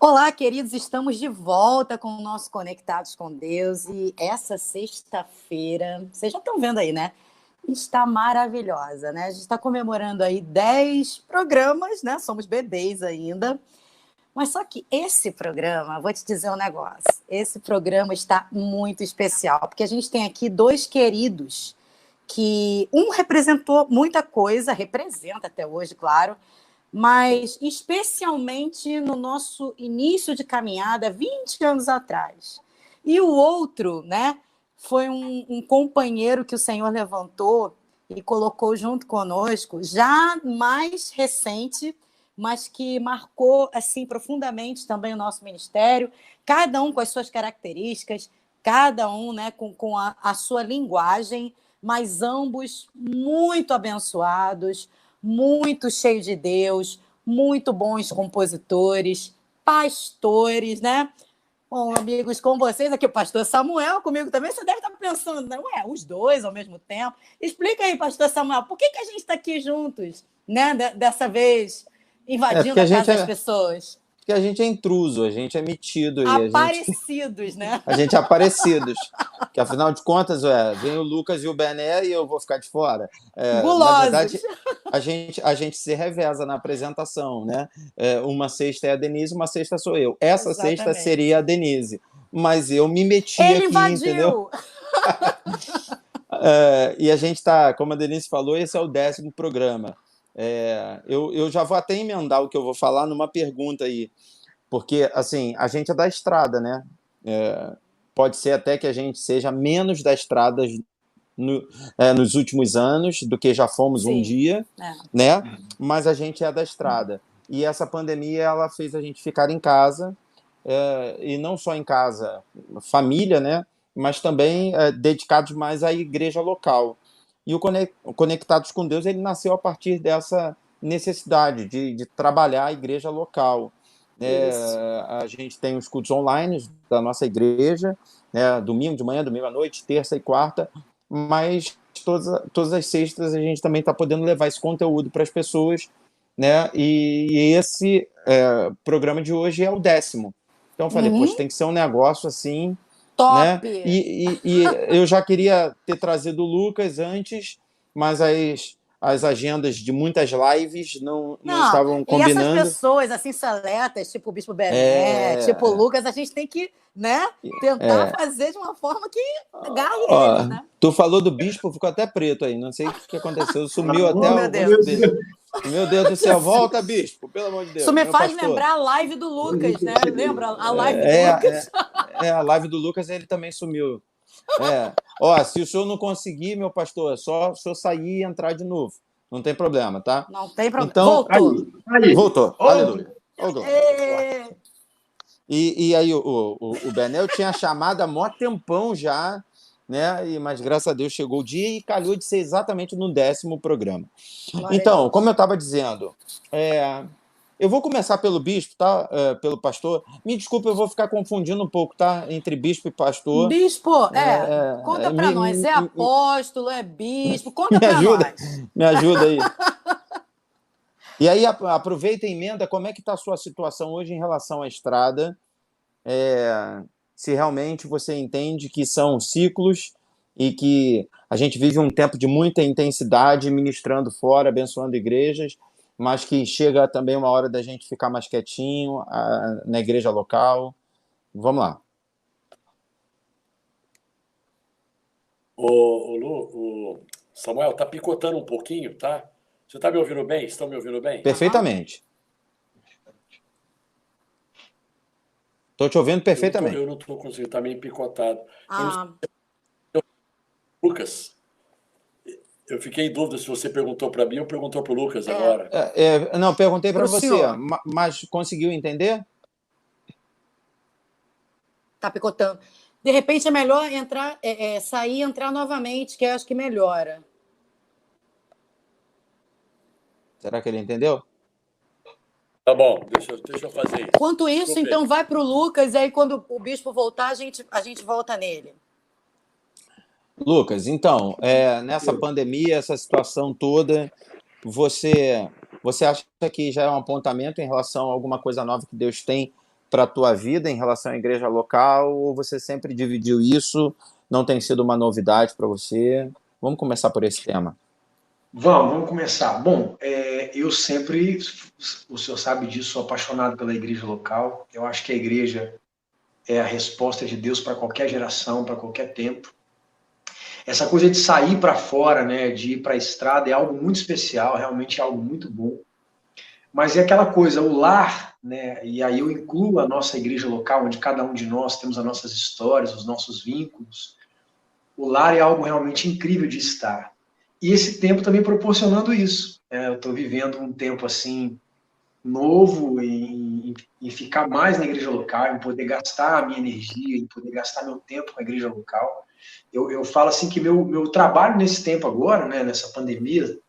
Olá, queridos, estamos de volta com o nosso Conectados com Deus e essa sexta-feira, vocês já estão vendo aí, né? Está maravilhosa, né? A gente está comemorando aí 10 programas, né? Somos bebês ainda. Mas só que esse programa, vou te dizer um negócio, esse programa está muito especial, porque a gente tem aqui dois queridos que um representou muita coisa, representa até hoje, claro, mas especialmente no nosso início de caminhada, 20 anos atrás. E o outro, né, foi um companheiro que o Senhor levantou e colocou junto conosco, já mais recente, mas que marcou assim profundamente também o nosso ministério, cada um com as suas características, cada um, né, com a sua linguagem, mas ambos muito abençoados, muito cheios de Deus, muito bons compositores, pastores, né? Bom, amigos, com vocês aqui, o pastor Samuel, comigo também, você deve estar pensando, não é? Os dois ao mesmo tempo. Explica aí, pastor Samuel, por que a gente está aqui juntos, né? Dessa vez, invadindo a casa das pessoas? Porque a gente é intruso, a gente é metido aí. Aparecidos, né? A gente é aparecidos. Que afinal de contas, vem o Lucas e o Bené e eu vou ficar de fora. Gulosos. Na verdade, a gente se reveza na apresentação, né? Uma sexta é a Denise, uma sexta sou eu. Essa Exatamente. Sexta seria a Denise. Mas eu me meti Ele aqui, invadiu. Entendeu? E a gente está, como a Denise falou, esse é o 10º programa. Eu já vou até emendar o que eu vou falar numa pergunta aí, porque assim, a gente é da estrada, né? Pode ser até que a gente seja menos da estrada nos últimos anos do que já fomos um dia, né? Mas a gente é da estrada. E essa pandemia ela fez a gente ficar em casa, e não só em casa, família, né? Mas também dedicados mais à igreja local. E o Conectados com Deus ele nasceu a partir dessa necessidade de trabalhar a igreja local. A gente tem os cultos online da nossa igreja, né, domingo de manhã, domingo à noite, terça e quarta, mas todas as sextas a gente também está podendo levar esse conteúdo para as pessoas, né? E esse programa de hoje é o 10º. Então eu falei, poxa, tem que ser um negócio assim, top, né? E eu já queria ter trazido o Lucas antes, mas as agendas de muitas lives não estavam combinando. E essas pessoas assim seletas, tipo o Bispo Bené, tipo o Lucas, a gente tem que, né, tentar fazer de uma forma que agarre eles, né? Tu falou do Bispo, ficou até preto aí, não sei o que aconteceu, sumiu até meu Deus. Dele. Meu Deus do céu, volta, Bispo, pelo amor de Deus. Isso me faz lembrar a live do Lucas, né? Lembra a live do Lucas? A live do Lucas, ele também sumiu. Se o senhor não conseguir, meu pastor, é só o senhor sair e entrar de novo. Não tem problema, tá? Não tem problema. Então, voltou. Aleluia. E aí o Benel tinha chamado há mó tempão já, né? Mas graças a Deus chegou o dia e calhou de ser exatamente no 10º programa. Então, como eu estava dizendo, eu vou começar pelo bispo, tá? Pelo pastor. Me desculpe, eu vou ficar confundindo um pouco, tá? Entre bispo e pastor. Bispo, conta para nós. É apóstolo, é bispo? Conta para nós. Me ajuda aí. E aí, aproveita e emenda como é que está a sua situação hoje em relação à estrada. Se realmente você entende que são ciclos e que a gente vive um tempo de muita intensidade, ministrando fora, abençoando igrejas, mas que chega também uma hora da gente ficar mais quietinho na igreja local. Vamos lá. O Samuel, tá picotando um pouquinho, tá? Você está me ouvindo bem? Estão me ouvindo bem? Perfeitamente. Estou te ouvindo perfeitamente. Eu não estou conseguindo, está meio picotado. Lucas, eu fiquei em dúvida se você perguntou para mim ou perguntou para o Lucas agora. Não, perguntei para você, senhor. mas conseguiu entender? Tá picotando. De repente é melhor entrar, sair e entrar novamente, que eu acho que melhora. Será que ele entendeu? Tá bom, deixa eu fazer isso. Enquanto isso, então vai para o Lucas, e aí quando o bispo voltar, a gente volta nele. Lucas, então, nessa pandemia, essa situação toda, você acha que já é um apontamento em relação a alguma coisa nova que Deus tem para a tua vida em relação à igreja local, ou você sempre dividiu isso? Não tem sido uma novidade para você? Vamos começar por esse tema. Vamos começar. Bom, eu sempre, o senhor sabe disso, sou apaixonado pela igreja local. Eu acho que a igreja é a resposta de Deus para qualquer geração, para qualquer tempo. Essa coisa de sair para fora, né, de ir para a estrada, é algo muito especial, realmente é algo muito bom. Mas é aquela coisa, o lar, né, e aí eu incluo a nossa igreja local, onde cada um de nós temos as nossas histórias, os nossos vínculos. O lar é algo realmente incrível de estar. E esse tempo também proporcionando isso. Eu estou vivendo um tempo assim novo em ficar mais na igreja local, em poder gastar a minha energia, em poder gastar meu tempo com a igreja local. Eu falo assim que meu trabalho nesse tempo agora, né, nessa pandemia,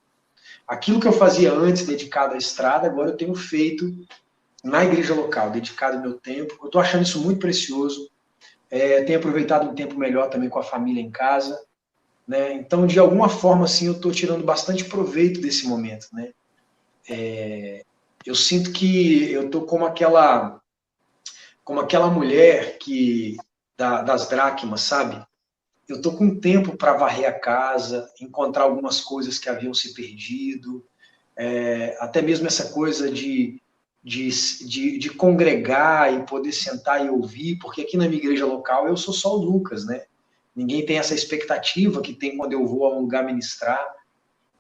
aquilo que eu fazia antes dedicado à estrada, agora eu tenho feito na igreja local, dedicado ao meu tempo. Eu estou achando isso muito precioso. Tenho aproveitado um tempo melhor também com a família em casa. Né? Então, de alguma forma, assim, eu estou tirando bastante proveito desse momento. Né? Eu sinto que eu estou como aquela mulher das dracmas, sabe? Eu estou com tempo para varrer a casa, encontrar algumas coisas que haviam se perdido, até mesmo essa coisa de congregar e poder sentar e ouvir, porque aqui na minha igreja local eu sou só o Lucas, né? Ninguém tem essa expectativa que tem quando eu vou a um lugar ministrar.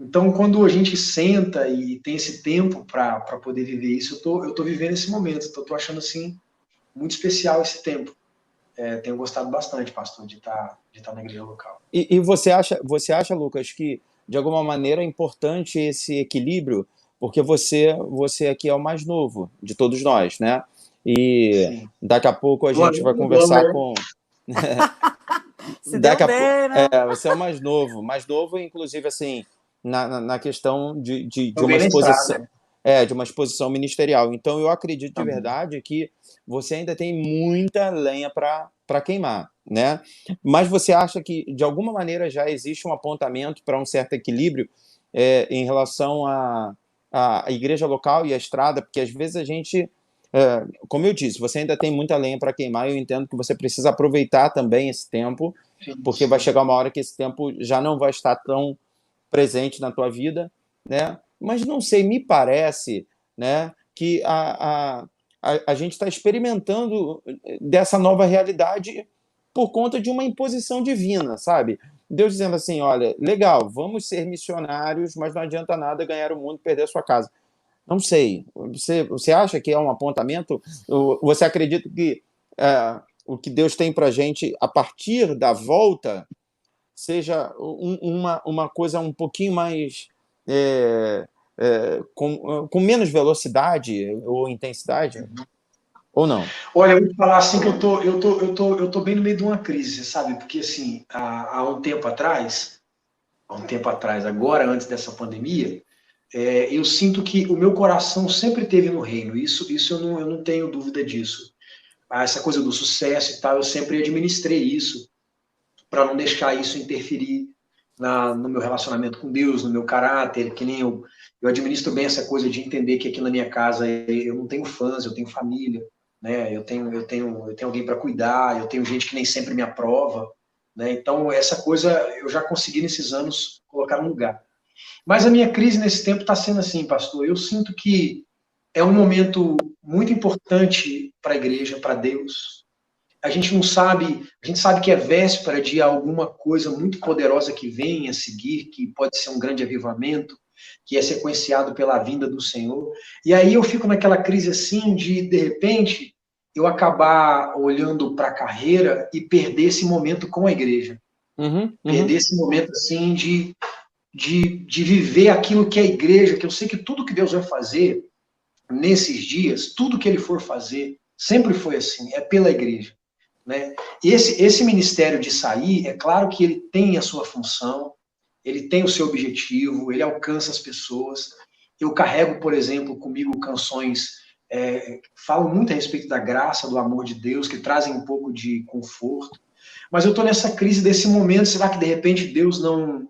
Então, quando a gente senta e tem esse tempo para poder viver isso, eu tô vivendo esse momento. Estou achando assim muito especial esse tempo. Tenho gostado bastante, pastor, de estar na igreja local. E você acha, Lucas, que de alguma maneira é importante esse equilíbrio, porque você aqui é o mais novo de todos nós, né? E sim, daqui a pouco a gente vai conversar com... Se daqui deu bem, né? Você é o mais novo, inclusive, assim, na questão de uma exposição, de uma exposição ministerial. Então, eu acredito de verdade que você ainda tem muita lenha para queimar, né? Mas você acha que, de alguma maneira, já existe um apontamento para um certo equilíbrio em relação à igreja local e à estrada? Porque, às vezes, a gente... como eu disse, você ainda tem muita lenha para queimar, e eu entendo que você precisa aproveitar também esse tempo, porque vai chegar uma hora que esse tempo já não vai estar tão presente na tua vida, né? Mas não sei, me parece, né, que a gente está experimentando dessa nova realidade por conta de uma imposição divina, sabe? Deus dizendo assim, olha, legal, vamos ser missionários, mas não adianta nada ganhar o mundo e perder a sua casa. Não sei. Você acha que é um apontamento? Você acredita que o que Deus tem para a gente a partir da volta seja uma coisa um pouquinho mais com menos velocidade ou intensidade? Ou não? Olha, eu vou falar assim que eu tô bem no meio de uma crise, sabe? Porque assim, há um tempo atrás, agora, antes dessa pandemia, eu sinto que o meu coração sempre esteve no reino. Isso eu não tenho dúvida disso. Essa coisa do sucesso e tal, eu sempre administrei isso para não deixar isso interferir no meu relacionamento com Deus, no meu caráter, que nem eu administro bem essa coisa de entender que aqui na minha casa eu não tenho fãs, eu tenho família, né? Eu tenho alguém para cuidar, eu tenho gente que nem sempre me aprova, né? Então essa coisa eu já consegui nesses anos colocar no lugar. Mas a minha crise nesse tempo está sendo assim, pastor. Eu sinto que é um momento muito importante para a igreja, para Deus. A gente sabe que é véspera de alguma coisa muito poderosa que vem a seguir, que pode ser um grande avivamento, que é sequenciado pela vinda do Senhor. E aí eu fico naquela crise assim de repente, eu acabar olhando para a carreira e perder esse momento com a igreja. Perder esse momento assim de viver aquilo que é a igreja, que eu sei que tudo que Deus vai fazer nesses dias, tudo que Ele for fazer, sempre foi assim, é pela igreja. Né? Esse ministério de sair, é claro que ele tem a sua função, ele tem o seu objetivo, ele alcança as pessoas. Eu carrego, por exemplo, comigo canções que falam muito a respeito da graça, do amor de Deus, que trazem um pouco de conforto. Mas eu estou nessa crise desse momento, será que de repente Deus não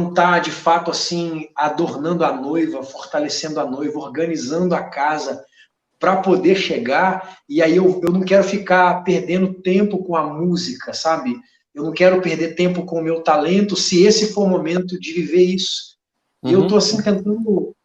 está, de fato, assim, adornando a noiva, fortalecendo a noiva, organizando a casa para poder chegar, e aí eu não quero ficar perdendo tempo com a música, sabe? Eu não quero perder tempo com o meu talento, se esse for o momento de viver isso. E eu estou assim tentando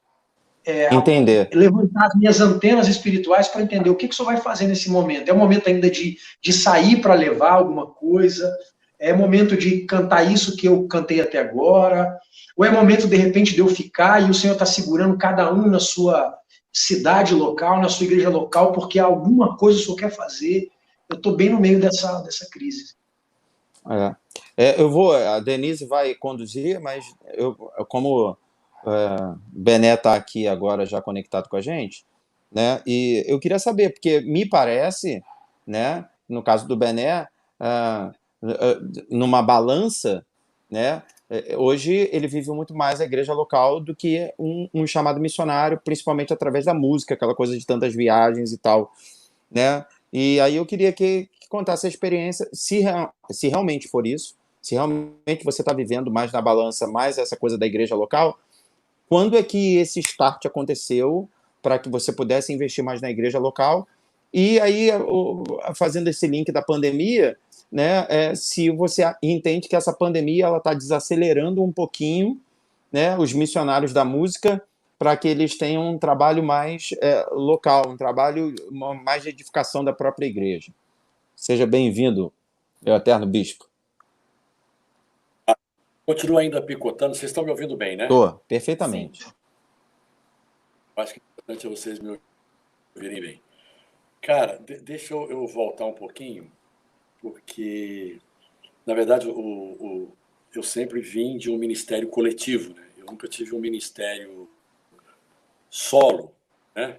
Entender. levantar as minhas antenas espirituais para entender o que o senhor vai fazer nesse momento. É o momento ainda de sair para levar alguma coisa? É momento de cantar isso que eu cantei até agora? Ou é momento, de repente, de eu ficar e o Senhor está segurando cada um na sua cidade local, na sua igreja local, porque alguma coisa o Senhor quer fazer? Eu estou bem no meio dessa crise. A Denise vai conduzir, mas como Bené está aqui agora já conectado com a gente, né? E eu queria saber, porque me parece, né, no caso do Bené, numa balança, né, hoje ele vive muito mais a igreja local do que um chamado missionário, principalmente através da música, aquela coisa de tantas viagens e tal, né? E aí eu queria que contasse a experiência, se realmente for isso, se realmente você está vivendo mais na balança, mais essa coisa da igreja local, quando é que esse start aconteceu para que você pudesse investir mais na igreja local? E aí, fazendo esse link da pandemia, né, se você entende que essa pandemia ela está desacelerando um pouquinho, né, os missionários da música, para que eles tenham um trabalho mais local, um trabalho mais de edificação da própria igreja. Seja bem-vindo, meu eterno bispo. Continua ainda picotando. Vocês estão me ouvindo bem, né? Tô, perfeitamente. Sim. Acho que é importante vocês me ouvirem bem. Cara, deixa eu voltar um pouquinho, porque, na verdade, eu sempre vim de um ministério coletivo, né? Eu nunca tive um ministério solo, né?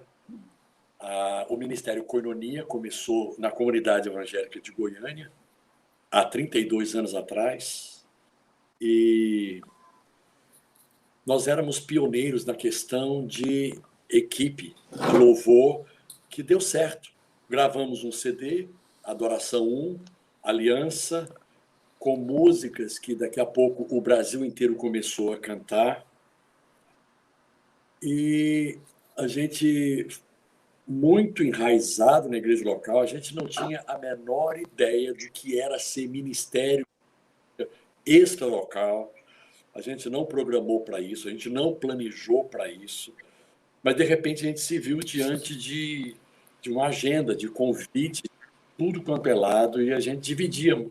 O Ministério Koinonia começou na comunidade evangélica de Goiânia, há 32 anos atrás, e nós éramos pioneiros na questão de equipe, de louvor, que deu certo. Gravamos um CD, Adoração 1, Aliança, com músicas que daqui a pouco o Brasil inteiro começou a cantar. E a gente, muito enraizado na igreja local, a gente não tinha a menor ideia do que era ser ministério extra-local. A gente não programou para isso, a gente não planejou para isso. Mas, de repente, a gente se viu diante de uma agenda, de convite, tudo quanto é lado, e a gente dividia.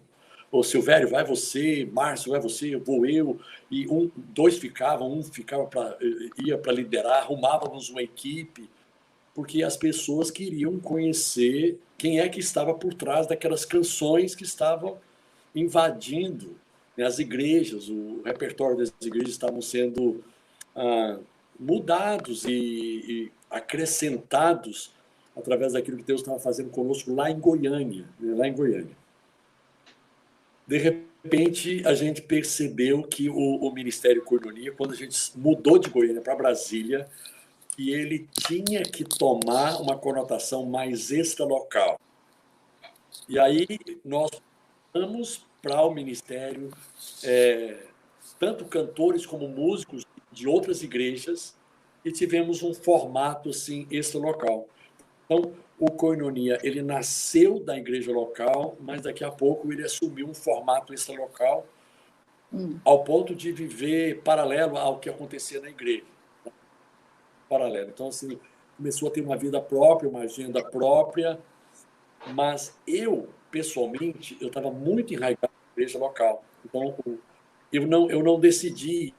Ô, Silvério, vai você, Márcio, vai você, vou eu, e dois ficavam, ia para liderar, arrumávamos uma equipe, porque as pessoas queriam conhecer quem é que estava por trás daquelas canções que estavam invadindo, né, as igrejas, o repertório das igrejas estavam sendo mudados e acrescentados através daquilo que Deus estava fazendo conosco lá em Goiânia, né, lá em Goiânia. De repente, a gente percebeu que o Ministério Koinonia, quando a gente mudou de Goiânia para Brasília, que ele tinha que tomar uma conotação mais extra-local. E aí nós vamos para o Ministério, tanto cantores como músicos de outras igrejas, e tivemos um formato assim extra-local. Então, o Koinonia, ele nasceu da igreja local, mas daqui a pouco ele assumiu um formato extra-local, ao ponto de viver paralelo ao que acontecia na igreja. Paralelo. Então, assim, começou a ter uma vida própria, uma agenda própria, mas eu, pessoalmente, eu estava muito enraizado na igreja local. Então, eu não decidi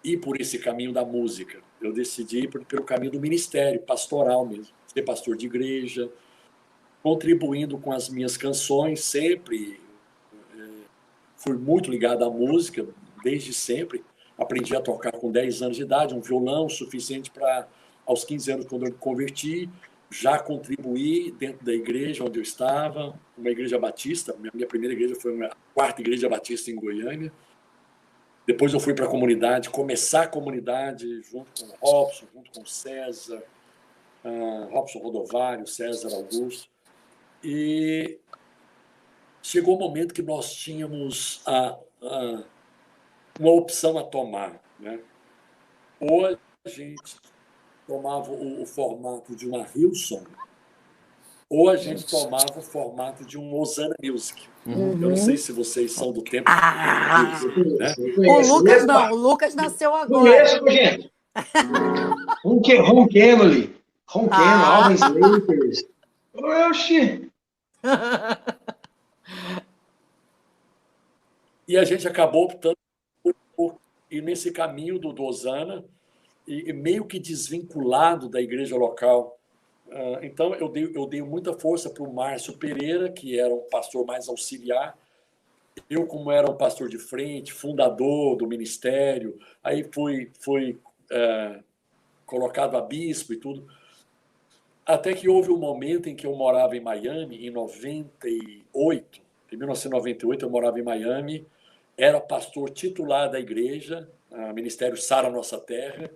ir por esse caminho da música. Eu decidi ir pelo caminho do ministério, pastoral mesmo. Ser pastor de igreja, contribuindo com as minhas canções, sempre. Fui muito ligado à música, desde sempre. Aprendi a tocar com 10 anos de idade, um violão suficiente para, aos 15 anos, quando eu me converti, já contribuí dentro da igreja onde eu estava, uma igreja batista. Minha primeira igreja foi a quarta igreja batista em Goiânia. Depois eu fui para a comunidade, começar a comunidade junto com o Robson, junto com o César, Robson Rodovário, César Augusto. E chegou o momento que nós tínhamos uma opção a tomar, né? Ou a gente tomava o formato de uma Hillsong, ou a gente tomava o formato de um Osana Music. Eu não sei se vocês são do tempo. Né? Eu O conheço. Lucas não, o Lucas nasceu agora. Conheço, gente. Ron Kenoly, Alvin Lakers. Oxi! E a gente acabou optando por ir nesse caminho do Osana, e meio que desvinculado da igreja local. Então, eu dei muita força para o Márcio Pereira, que era um pastor mais auxiliar. Eu, como era um pastor de frente, fundador do ministério, aí fui colocado a bispo e tudo. Até que houve um momento em que eu morava em Miami, em 98. Em 1998, eu morava em Miami, era pastor titular da igreja, Ministério Sara Nossa Terra,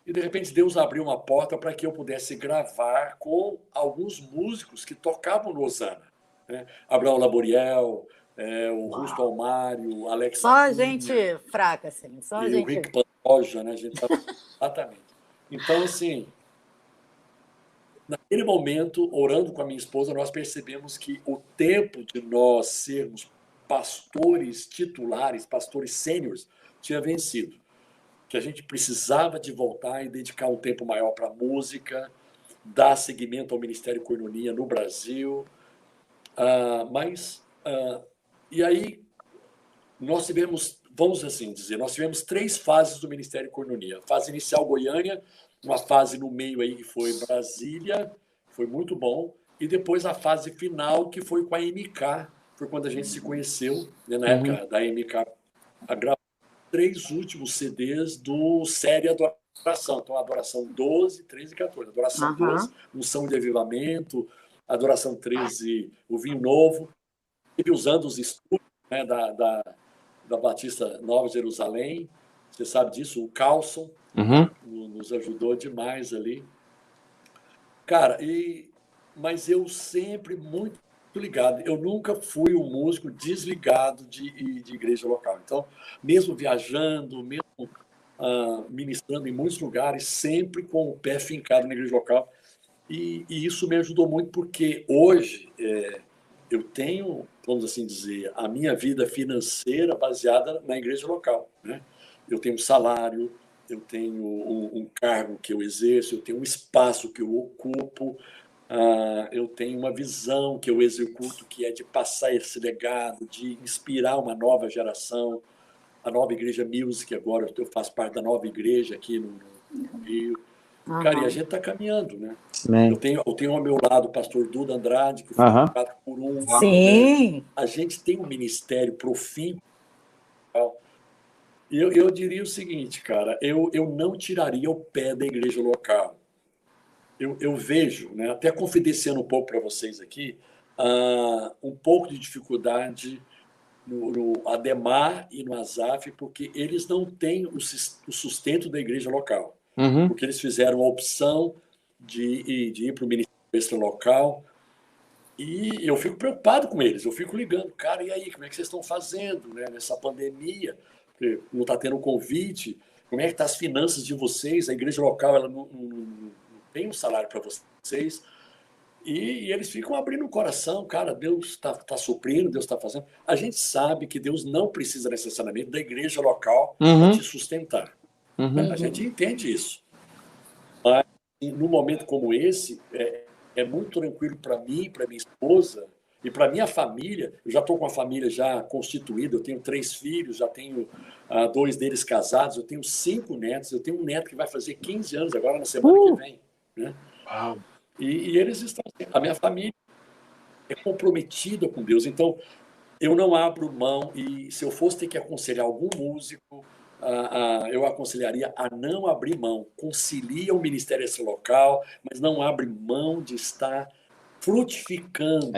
e de repente Deus abriu uma porta para que eu pudesse gravar com alguns músicos que tocavam no Osana, né? Abraão Laboriel, o Rusto Almário, Alex. Só gente fraca, assim. Só e gente... o Rick Pantoja, né? A gente sabe exatamente. Então, assim, naquele momento, orando com a minha esposa, nós percebemos que o tempo de nós sermos pastores titulares, pastores sêniores, tinha vencido. Que a gente precisava de voltar e dedicar um tempo maior para a música, dar seguimento ao Ministério Koinonia no Brasil. E aí nós tivemos, vamos assim dizer, nós tivemos 3 fases do Ministério Koinonia. A fase inicial, Goiânia, uma fase no meio aí que foi Brasília, foi muito bom, e depois a fase final, que foi com a MK, foi quando a gente se conheceu, né, na época da MK, a gravar 3 últimos CDs do Série Adoração. Então, Adoração 12, 13 e 14. Adoração 12, Unção de Avivamento, Adoração 13, o Vinho Novo, e usando os estúdios, né, da Batista Nova Jerusalém. Você sabe disso, o Carlson nos ajudou demais ali. Cara, mas eu sempre muito ligado. Eu nunca fui um músico desligado de igreja local. Então, mesmo viajando, mesmo ministrando em muitos lugares, sempre com o pé fincado na igreja local. E isso me ajudou muito, porque hoje eu tenho, vamos assim dizer, a minha vida financeira baseada na igreja local, né? Eu tenho um salário, eu tenho um cargo que eu exerço, eu tenho um espaço que eu ocupo, eu tenho uma visão que eu executo, que é de passar esse legado, de inspirar uma nova geração. A Nova Igreja Music, agora eu faço parte da Nova Igreja aqui no Rio. Cara, e a gente está caminhando, né? Eu tenho ao meu lado o pastor Duda Andrade, que foi colocado por um. Sim. Né? A gente tem um ministério profícuo. E eu diria o seguinte, cara, eu não tiraria o pé da igreja local. Eu vejo, né, até confidenciando um pouco para vocês aqui, um pouco de dificuldade no Ademar e no Azaf, porque eles não têm o sustento da igreja local. Porque eles fizeram a opção de ir para o ministério extra local. E eu fico preocupado com eles, eu fico ligando, cara, e aí, como é que vocês estão fazendo, né, nessa pandemia? Porque não está tendo convite, como é que estão as finanças de vocês? A igreja local ela não tem um salário para vocês. E eles ficam abrindo o coração, cara, Deus está suprindo, Deus está fazendo. A gente sabe que Deus não precisa necessariamente da igreja local para te sustentar. A gente entende isso. Mas, num momento como esse, é muito tranquilo para mim, para minha esposa e para minha família. Eu já estou com a família já constituída, eu tenho 3 filhos, já tenho 2 deles casados, eu tenho 5 netos, eu tenho um neto que vai fazer 15 anos agora na semana que vem. Né? Uau. E eles estão... A minha família é comprometida com Deus, então eu não abro mão, e se eu fosse ter que aconselhar algum músico, eu aconselharia a não abrir mão. Concilia o ministério esse local, mas não abre mão de estar frutificando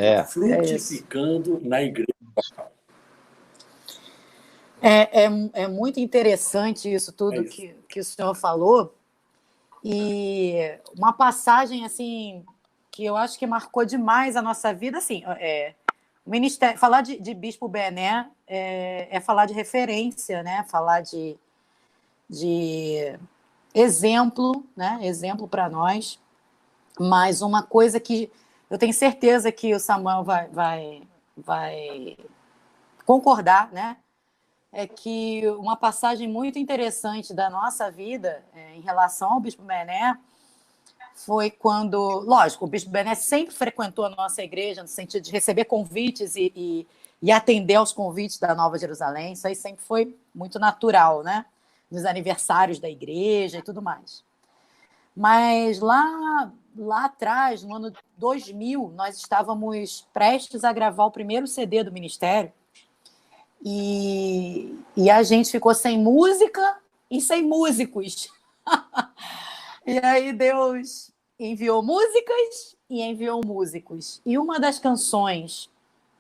na igreja local. É muito interessante isso tudo que o senhor falou. E uma passagem assim que eu acho que marcou demais a nossa vida, assim, o ministério, falar de Bispo Bené é falar de referência, né? Falar de exemplo, né? Exemplo para nós. Mas uma coisa que eu tenho certeza que o Samuel vai concordar, né? É que uma passagem muito interessante da nossa vida em relação ao Bispo Bené foi quando, lógico, o Bispo Bené sempre frequentou a nossa igreja no sentido de receber convites e atender aos convites da Nova Jerusalém. Isso aí sempre foi muito natural, né? Nos aniversários da igreja e tudo mais. Mas lá atrás, no ano 2000, nós estávamos prestes a gravar o primeiro CD do ministério e a gente ficou sem música e sem músicos. E aí Deus enviou músicas e enviou músicos. E uma das canções,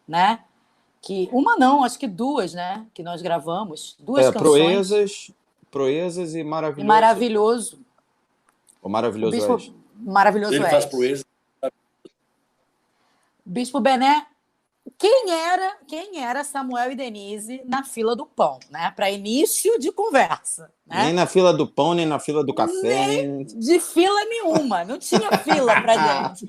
né? Uma não, acho que duas, né? Que nós gravamos. Duas canções. Proezas e Maravilhoso. E Maravilhoso. O Maravilhoso És. Maravilhoso Ele És. faz proeza. Bispo Bené, quem era Samuel e Denise na fila do pão, né? Para início de conversa. Né? Nem na fila do pão, nem na fila do café. Nem de fila nenhuma. Não tinha fila para gente.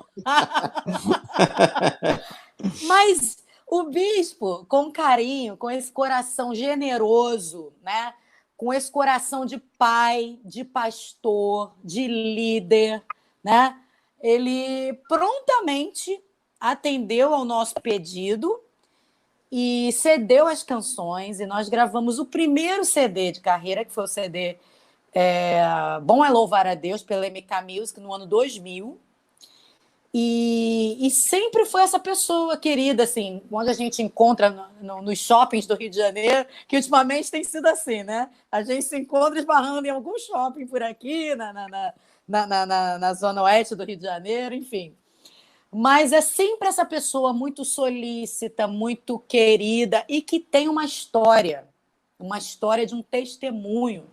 Mas o bispo, com carinho, com esse coração generoso, né? Com esse coração de pai, de pastor, de líder, né? Ele prontamente atendeu ao nosso pedido e cedeu as canções, e nós gravamos o primeiro CD de carreira, que foi o CD Bom é Louvar a Deus, pela MK Music, no ano 2000. E sempre foi essa pessoa querida, assim, quando a gente encontra nos shoppings do Rio de Janeiro, que ultimamente tem sido assim, né? A gente se encontra esbarrando em algum shopping por aqui, na zona oeste do Rio de Janeiro, enfim. Mas é sempre essa pessoa muito solícita, muito querida e que tem uma história de um testemunho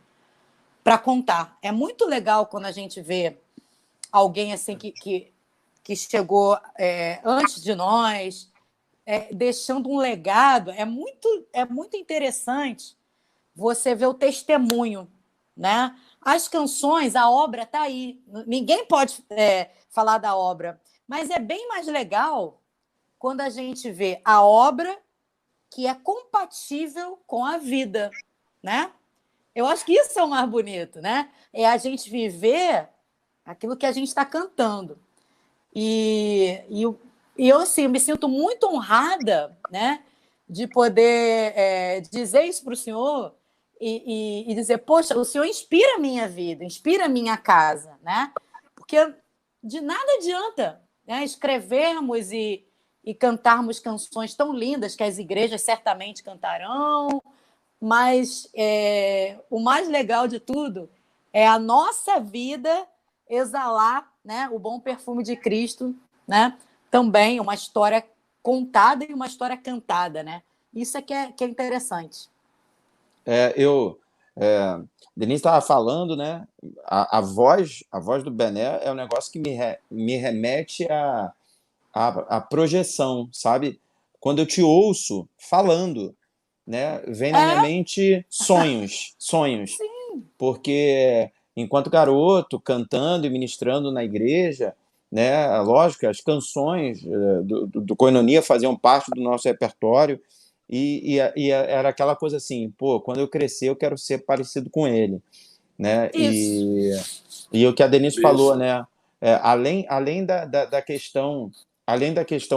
para contar. É muito legal quando a gente vê alguém assim que chegou antes de nós, deixando um legado. É muito interessante você ver o testemunho, né? As canções, a obra está aí. Ninguém pode falar da obra, mas é bem mais legal quando a gente vê a obra que é compatível com a vida, né? Eu acho que isso é o mais bonito, né? É a gente viver aquilo que a gente está cantando. E eu, assim, me sinto muito honrada, né, de poder dizer isso para o senhor e dizer, poxa, o senhor inspira a minha vida, inspira a minha casa, né? Porque de nada adianta, né, escrevermos e cantarmos canções tão lindas que as igrejas certamente cantarão, mas o mais legal de tudo é a nossa vida exalar, né, o bom perfume de Cristo, né? Também uma história contada e uma história cantada, né? Isso é que é interessante. Denise estava falando, né? A voz do Bené é um negócio que me remete à projeção, sabe? Quando eu te ouço falando, né? Vem na minha mente sonhos. Sim. Porque enquanto garoto, cantando e ministrando na igreja, né? Lógico, as canções do Koinonia faziam parte do nosso repertório e era aquela coisa assim, pô, quando eu crescer eu quero ser parecido com ele, né? E o que a Denise falou, né? Além da questão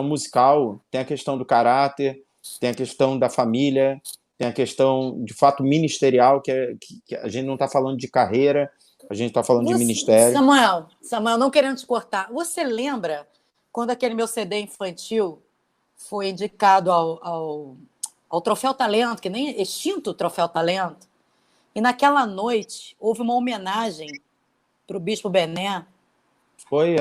musical, tem a questão do caráter, tem a questão da família, tem a questão, de fato, ministerial, que a gente não está falando de carreira, a gente está falando de ministério. Samuel, não querendo te cortar, você lembra quando aquele meu CD infantil foi indicado ao Troféu Talento, que nem extinto Troféu Talento, e naquela noite houve uma homenagem para o Bispo Bené? Foi,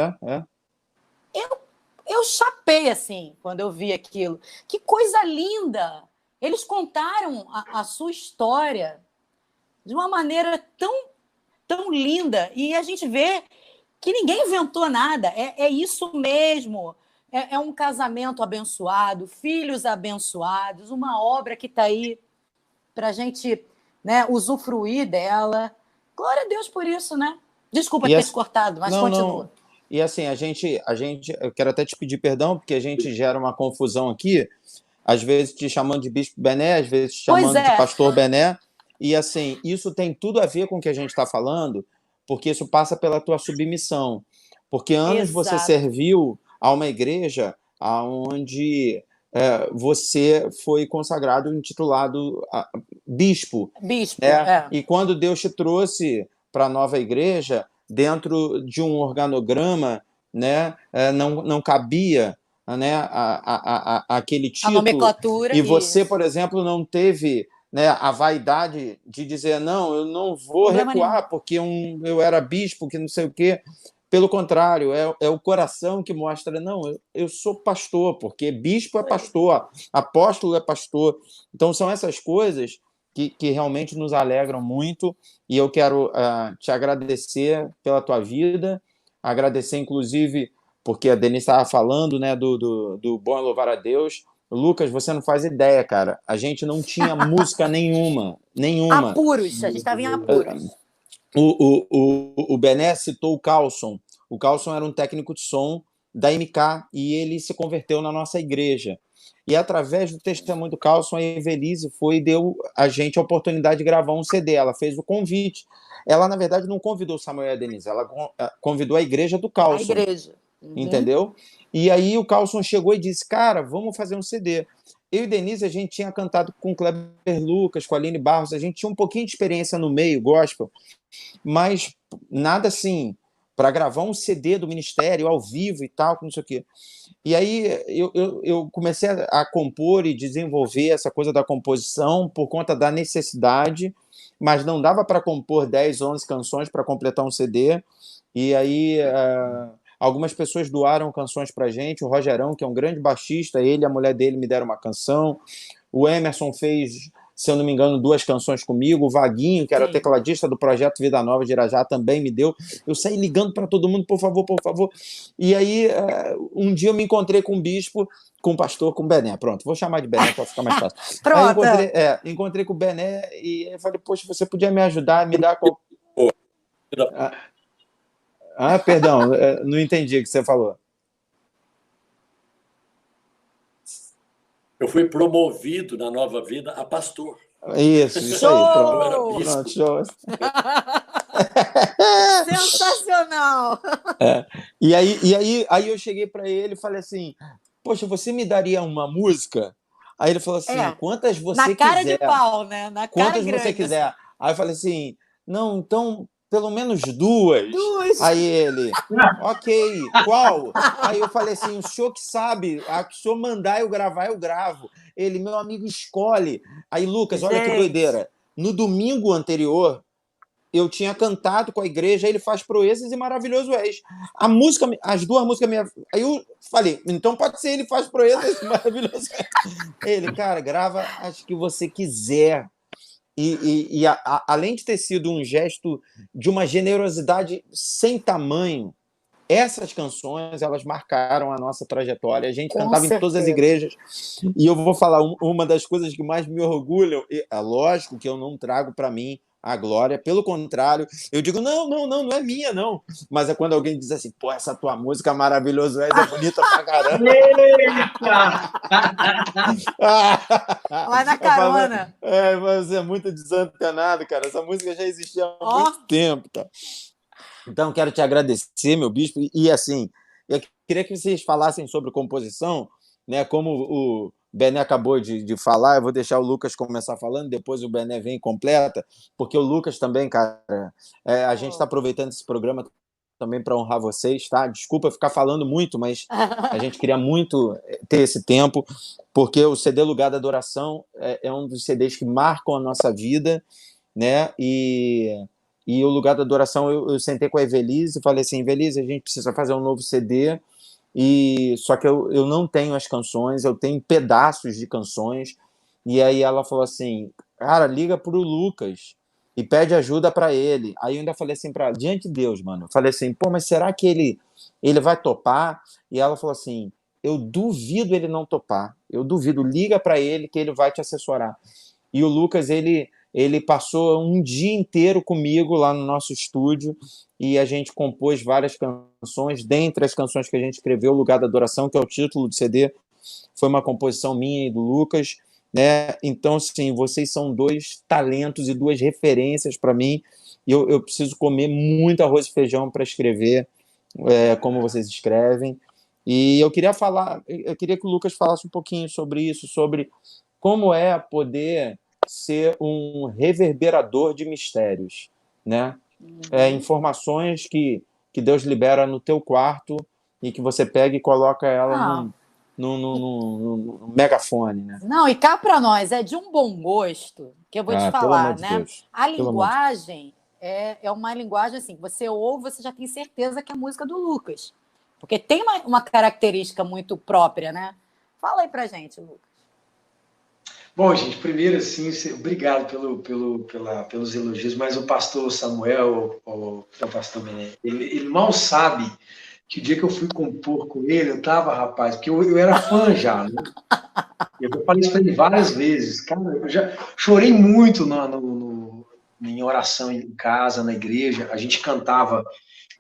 Eu chapei, assim, quando eu vi aquilo. Que coisa linda! Eles contaram a sua história de uma maneira tão linda. E a gente vê que ninguém inventou nada. É isso mesmo. É um casamento abençoado, filhos abençoados, uma obra que está aí para a gente, né, usufruir dela. Glória a Deus por isso, né? Desculpa E ter assim, te cortado, mas não, continua. não. E assim, eu quero até te pedir perdão, porque a gente gera uma confusão aqui, às vezes te chamando de Bispo Bené, às vezes te Pois chamando de é. Pastor Bené, e assim, isso tem tudo a ver com o que a gente está falando, porque isso passa pela tua submissão. Porque anos você Exato. serviu a uma igreja onde você foi consagrado, intitulado bispo, Bispo, né? é. E quando Deus te trouxe para a nova igreja, dentro de um organograma, né, não cabia, né, aquele A título, nomenclatura, e você, isso. por exemplo, não teve, né, a vaidade de dizer, não, eu não vou Problema nenhum. recuar porque eu era bispo, que não sei o quê. Pelo contrário, é o coração que mostra, não, eu sou pastor, porque bispo é pastor, apóstolo é pastor. Então, são essas coisas que realmente nos alegram muito, e eu quero te agradecer pela tua vida, agradecer, inclusive, porque a Denise estava falando, né, do Bom é Louvar a Deus. Lucas, você não faz ideia, cara. A gente não tinha música nenhuma. Apuros, a gente estava em apuros. O Bené citou o Carlson. O Carlson era um técnico de som da MK e ele se converteu na nossa igreja. E através do testemunho do Carlson, a Evelise foi e deu a gente a oportunidade de gravar um CD. Ela fez o convite. Ela, na verdade, não convidou o Samuel e a Denise, ela convidou a igreja do A Carlson. igreja. Uhum. Entendeu? E aí o Carlson chegou e disse, cara, vamos fazer um CD. Eu e Denise, a gente tinha cantado com o Kleber Lucas, com a Aline Barros, a gente tinha um pouquinho de experiência no meio gospel, mas nada assim, para gravar um CD do ministério ao vivo e tal, não sei o quê. E aí eu comecei a compor e desenvolver essa coisa da composição por conta da necessidade, mas não dava para compor 10, 11 canções para completar um CD. E aí algumas pessoas doaram canções para a gente. O Rogerão, que é um grande baixista, ele e a mulher dele me deram uma canção. O Emerson fez, se eu não me engano, 2 canções comigo. O Vaguinho, que era tecladista do Projeto Vida Nova de Irajá, também me deu. Eu saí ligando para todo mundo, por favor, por favor. E aí, um dia eu me encontrei com um bispo, com um pastor, com o Bené. Pronto, vou chamar de Bené para ficar mais fácil. Pronto. Aí encontrei com o Bené e eu falei, poxa, você podia me ajudar, me dar... Perdão, não entendi o que você falou. Eu fui promovido na nova vida a pastor. Isso aí, pronto. Eu era bispo. Pronto, show. Sensacional! E aí eu cheguei para ele e falei assim, poxa, você me daria uma música? Aí ele falou assim, quantas você quiser. Na cara de pau, né? Na cara quantas grande. você quiser. Aí eu falei assim, não, então pelo menos 2. Aí ele, ok, qual? Aí eu falei assim, o senhor que sabe, se o senhor mandar eu gravar, eu gravo. Ele, meu amigo, escolhe. Aí, Lucas, olha que doideira. No domingo anterior, eu tinha cantado com a igreja, ele faz proezas e maravilhoso és. A música, as 2 músicas minhas. Aí eu falei, então pode ser, ele faz proezas e maravilhoso és. Ele, cara, grava as que você quiser. Além de ter sido um gesto de uma generosidade sem tamanho, essas canções, elas marcaram a nossa trajetória. A gente cantava em todas as igrejas. E eu vou falar, uma das coisas que mais me orgulham, é lógico que eu não trago para mim a glória, pelo contrário, eu digo, não é minha, não. Mas é quando alguém diz assim, pô, essa tua música maravilhosa é bonita pra caramba. Vai na carona. Mas é muito desantenado, cara. Essa música já existia há muito tempo, cara. Então, quero te agradecer, meu bispo, e assim, eu queria que vocês falassem sobre composição, né? Como o Bené acabou de falar, eu vou deixar o Lucas começar falando, depois o Bené vem e completa, porque o Lucas também, cara, a gente está aproveitando esse programa também para honrar vocês, tá? Desculpa ficar falando muito, mas a gente queria muito ter esse tempo, porque o CD Lugar da Adoração é um dos CDs que marcam a nossa vida, né? E o Lugar da Adoração, eu sentei com a Evelise e falei assim, Evelise, a gente precisa fazer um novo CD, só que eu não tenho as canções, eu tenho pedaços de canções. E aí ela falou assim, cara, liga pro Lucas e pede ajuda para ele. Aí eu ainda falei assim para ela, diante de Deus, mano, eu falei assim, pô, mas será que ele vai topar? E ela falou assim, eu duvido ele não topar, eu duvido, liga para ele que ele vai te assessorar. E o Lucas, ele ele passou um dia inteiro comigo lá no nosso estúdio e a gente compôs várias canções. Dentre as canções que a gente escreveu, O Lugar da Adoração, que é o título do CD, foi uma composição minha e do Lucas, né? Então, sim, vocês são dois talentos e duas referências para mim. Eu preciso comer muito arroz e feijão para escrever como vocês escrevem. E eu queria que o Lucas falasse um pouquinho sobre isso, sobre como é poder ser um reverberador de mistérios, né? Informações que Deus libera no teu quarto e que você pega e coloca ela no megafone, né? Não, e cá para nós, é de um bom gosto, que eu vou te falar, né? Deus. A linguagem é uma linguagem assim, você ouve, você já tem certeza que é a música do Lucas. Porque tem uma característica muito própria, né? Fala aí pra gente, Lucas. Bom, gente, primeiro, assim, obrigado pelos elogios, mas o pastor Samuel, o pastor Mené, ele mal sabe que o dia que eu fui compor com ele, eu tava, rapaz, porque eu era fã já, né? Eu falei isso para ele várias vezes. Cara, eu já chorei muito em oração em casa, na igreja. A gente cantava,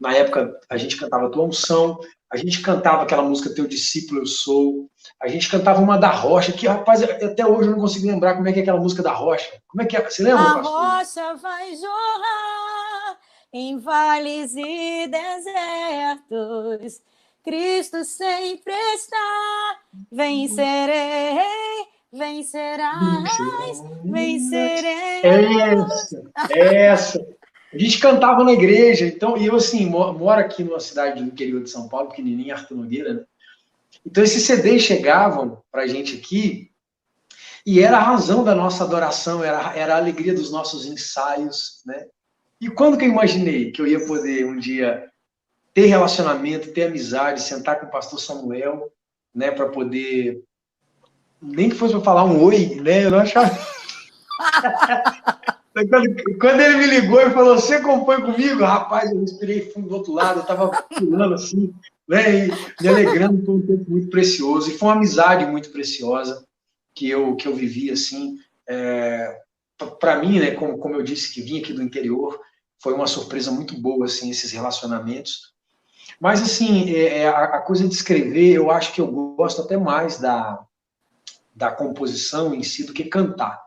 na época, a gente cantava Tua Unção, a gente cantava aquela música Teu Discípulo Eu Sou, a gente cantava uma da Rocha, que, rapaz, até hoje eu não consigo lembrar como é que é aquela música da Rocha. Como é que é? Você lembra, pastor? A rocha vai jorrar em vales e desertos, Cristo sempre está, vencerei, vencerás, vencerei. Essa. A gente cantava na igreja, então, e eu, assim, moro aqui numa cidade do interior de São Paulo, pequenininha, Arthur Nogueira, né? Então, esses CDs chegavam pra gente aqui, e era a razão da nossa adoração, era a alegria dos nossos ensaios, né? E quando que eu imaginei que eu ia poder, um dia, ter relacionamento, ter amizade, sentar com o pastor Samuel, né, para poder, nem que fosse para falar um oi, né, eu não achava... Quando ele me ligou e falou, você compõe comigo? Rapaz, eu respirei fundo do outro lado, eu estava pulando assim, né, e me alegrando por um tempo muito precioso, e foi uma amizade muito preciosa que eu vivi, assim, para mim, né, como eu disse, que vim aqui do interior, foi uma surpresa muito boa, assim, esses relacionamentos. Mas, assim, a coisa de escrever, eu acho que eu gosto até mais da composição em si do que cantar.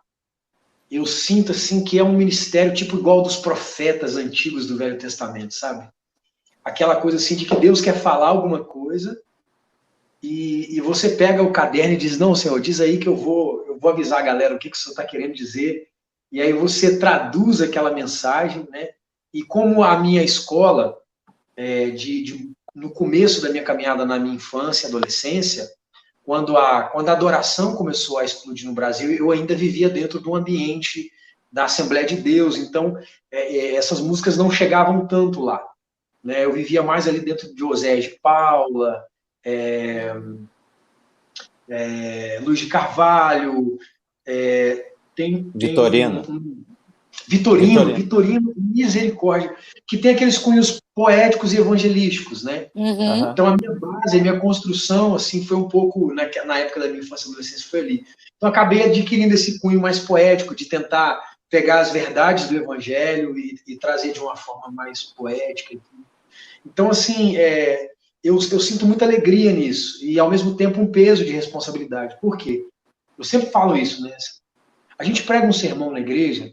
Eu sinto, assim, que é um ministério tipo igual dos profetas antigos do Velho Testamento, sabe? Aquela coisa, assim, de que Deus quer falar alguma coisa e você pega o caderno e diz, não, Senhor, diz aí que eu vou avisar a galera o que o Senhor está querendo dizer. E aí você traduz aquela mensagem, né? E como a minha escola, no começo da minha caminhada na minha infância e adolescência, quando a adoração começou a explodir no Brasil, eu ainda vivia dentro do ambiente da Assembleia de Deus, então essas músicas não chegavam tanto lá, né? Eu vivia mais ali dentro de Oséias de Paula, Luiz de Carvalho, Vitorino, misericórdia, que tem aqueles cunhos poéticos e evangelísticos, né? Uhum. Então a minha base, a minha construção, assim, foi um pouco, na época da minha infância e adolescência, foi ali. Então acabei adquirindo esse cunho mais poético, de tentar pegar as verdades do evangelho e trazer de uma forma mais poética. Então, assim, eu sinto muita alegria nisso, e ao mesmo tempo um peso de responsabilidade. Por quê? Eu sempre falo isso, né? A gente prega um sermão na igreja,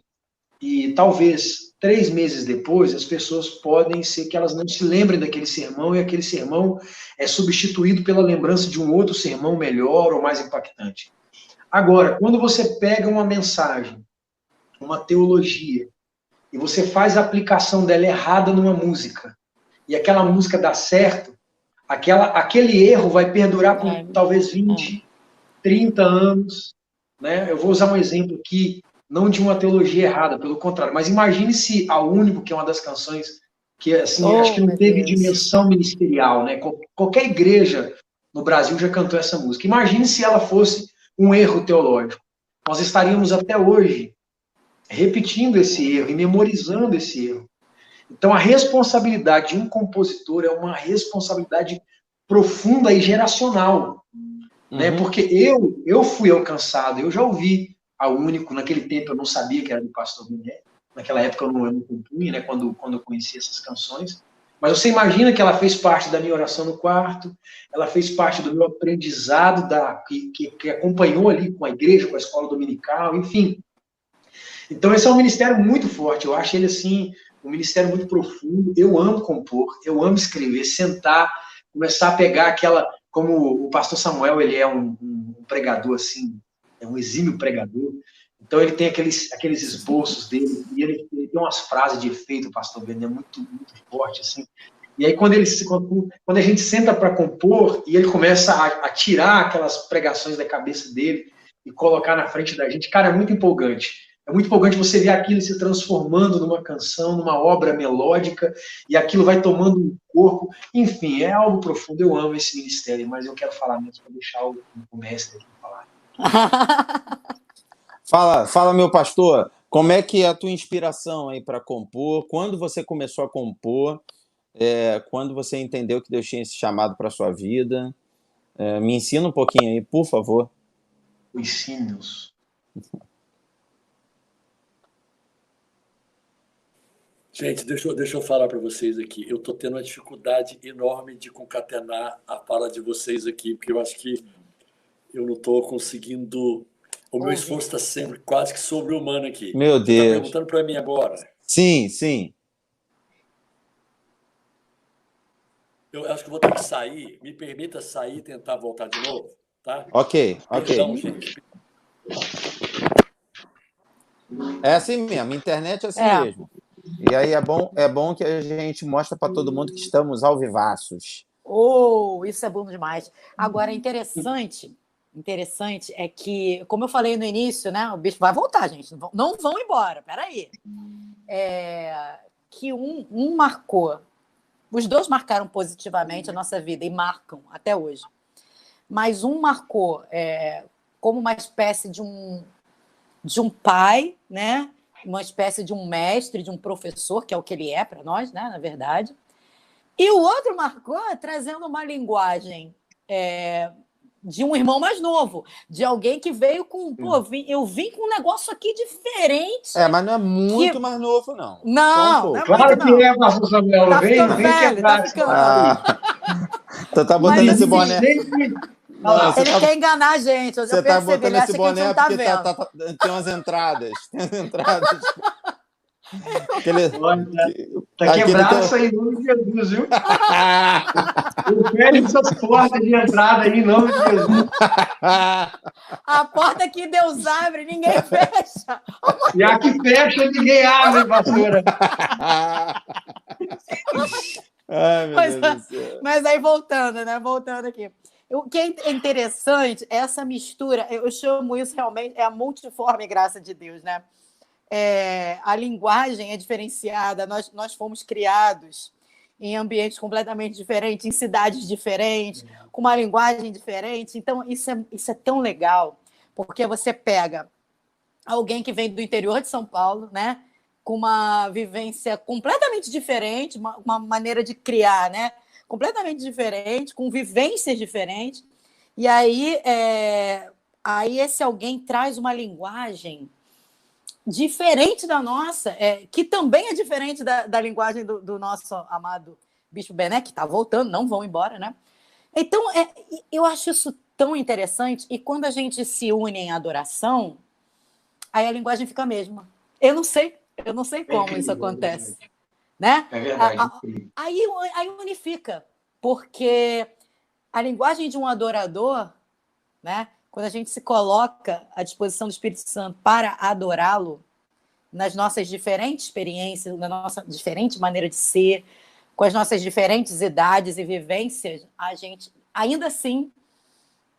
e talvez 3 meses depois, as pessoas podem ser que elas não se lembrem daquele sermão, e aquele sermão é substituído pela lembrança de um outro sermão melhor ou mais impactante. Agora, quando você pega uma mensagem, uma teologia, e você faz a aplicação dela errada numa música, e aquela música dá certo, aquele erro vai perdurar por talvez 20, 30 anos, né? Eu vou usar um exemplo aqui, não de uma teologia errada, pelo contrário, mas imagine se a Único, que é uma das canções que, assim, acho que não teve dimensão ministerial, né? Qualquer igreja no Brasil já cantou essa música. Imagine se ela fosse um erro teológico. Nós estaríamos até hoje repetindo esse erro e memorizando esse erro. Então, a responsabilidade de um compositor é uma responsabilidade profunda e geracional, né? Porque eu fui alcançado, eu já ouvi a Único. Naquele tempo eu não sabia que era do Pastor Bené. Naquela época eu não compunha, né, quando eu conheci essas canções. Mas você imagina que ela fez parte da minha oração no quarto, ela fez parte do meu aprendizado, que acompanhou ali com a igreja, com a escola dominical, enfim. Então esse é um ministério muito forte, eu acho ele assim, um ministério muito profundo. Eu amo compor, eu amo escrever, sentar, começar a pegar aquela, como o pastor Samuel, ele é um pregador assim, é um exímio pregador, então ele tem aqueles esboços dele, e ele tem umas frases de efeito, pastor Bené, muito, muito forte, assim. E aí quando a gente senta para compor, e ele começa a tirar aquelas pregações da cabeça dele, e colocar na frente da gente, cara, é muito empolgante. É muito empolgante você ver aquilo se transformando numa canção, numa obra melódica, e aquilo vai tomando um corpo. Enfim, é algo profundo. Eu amo esse ministério, mas eu quero falar mesmo para deixar o mestre aqui falar. Fala, meu pastor, como é que é a tua inspiração aí para compor? Quando você começou a compor? Quando você entendeu que Deus tinha esse chamado para a sua vida? Me ensina um pouquinho aí, por favor. Os símios. Gente, deixa eu falar para vocês aqui. Eu estou tendo uma dificuldade enorme de concatenar a fala de vocês aqui, porque eu acho que eu não estou conseguindo... O meu esforço está sempre quase que sobre-humano aqui. Meu Deus. Você está perguntando para mim agora? Sim, sim. Eu acho que vou ter que sair. Me permita sair e tentar voltar de novo, tá? Ok. Perdão, gente. É assim mesmo, a internet é assim mesmo. E aí é bom que a gente mostra para todo mundo que estamos alvivaços. Isso é bom demais. Agora, interessante é que, como eu falei no início, né, o bicho vai voltar, gente. Não vão embora, peraí. Que um marcou. Os dois marcaram positivamente a nossa vida e marcam até hoje. Mas um marcou como uma espécie de um pai, né? Uma espécie de um mestre, de um professor, que é o que ele é para nós, né? Na verdade. E o outro marcou trazendo uma linguagem de um irmão mais novo, de alguém que veio com... eu vim com um negócio aqui diferente. Mas não é muito mais novo, não. Não, claro que é, pastor Samuel. Tá vem velho, tá ficando. Tu tá botando esse boné... Ele quer enganar a gente. Você tá botando esse boné porque tem umas entradas. Tá quebrado isso aí em nome de Jesus, viu? Eu quero essas portas de entrada aí em nome de Jesus. A porta que Deus abre, ninguém fecha. E a que fecha, ninguém abre, pastora. Mas aí, voltando aqui. O que é interessante é essa mistura, eu chamo isso realmente, a multiforme graça de Deus, né? A linguagem é diferenciada, nós fomos criados em ambientes completamente diferentes, em cidades diferentes, com uma linguagem diferente. Então, isso é tão legal, porque você pega alguém que vem do interior de São Paulo, né? Com uma vivência completamente diferente, uma maneira de criar, né? Completamente diferente, com vivências diferentes. E aí esse alguém traz uma linguagem diferente da nossa, que também é diferente da linguagem do nosso amado Bispo Bené, que está voltando, não vão embora, né? Então, eu acho isso tão interessante, e quando a gente se une em adoração, aí a linguagem fica a mesma. Eu não sei como isso acontece. Né? É verdade. Aí unifica, porque a linguagem de um adorador, né? Quando a gente se coloca à disposição do Espírito Santo para adorá-lo, nas nossas diferentes experiências, na nossa diferente maneira de ser, com as nossas diferentes idades e vivências, a gente, ainda assim,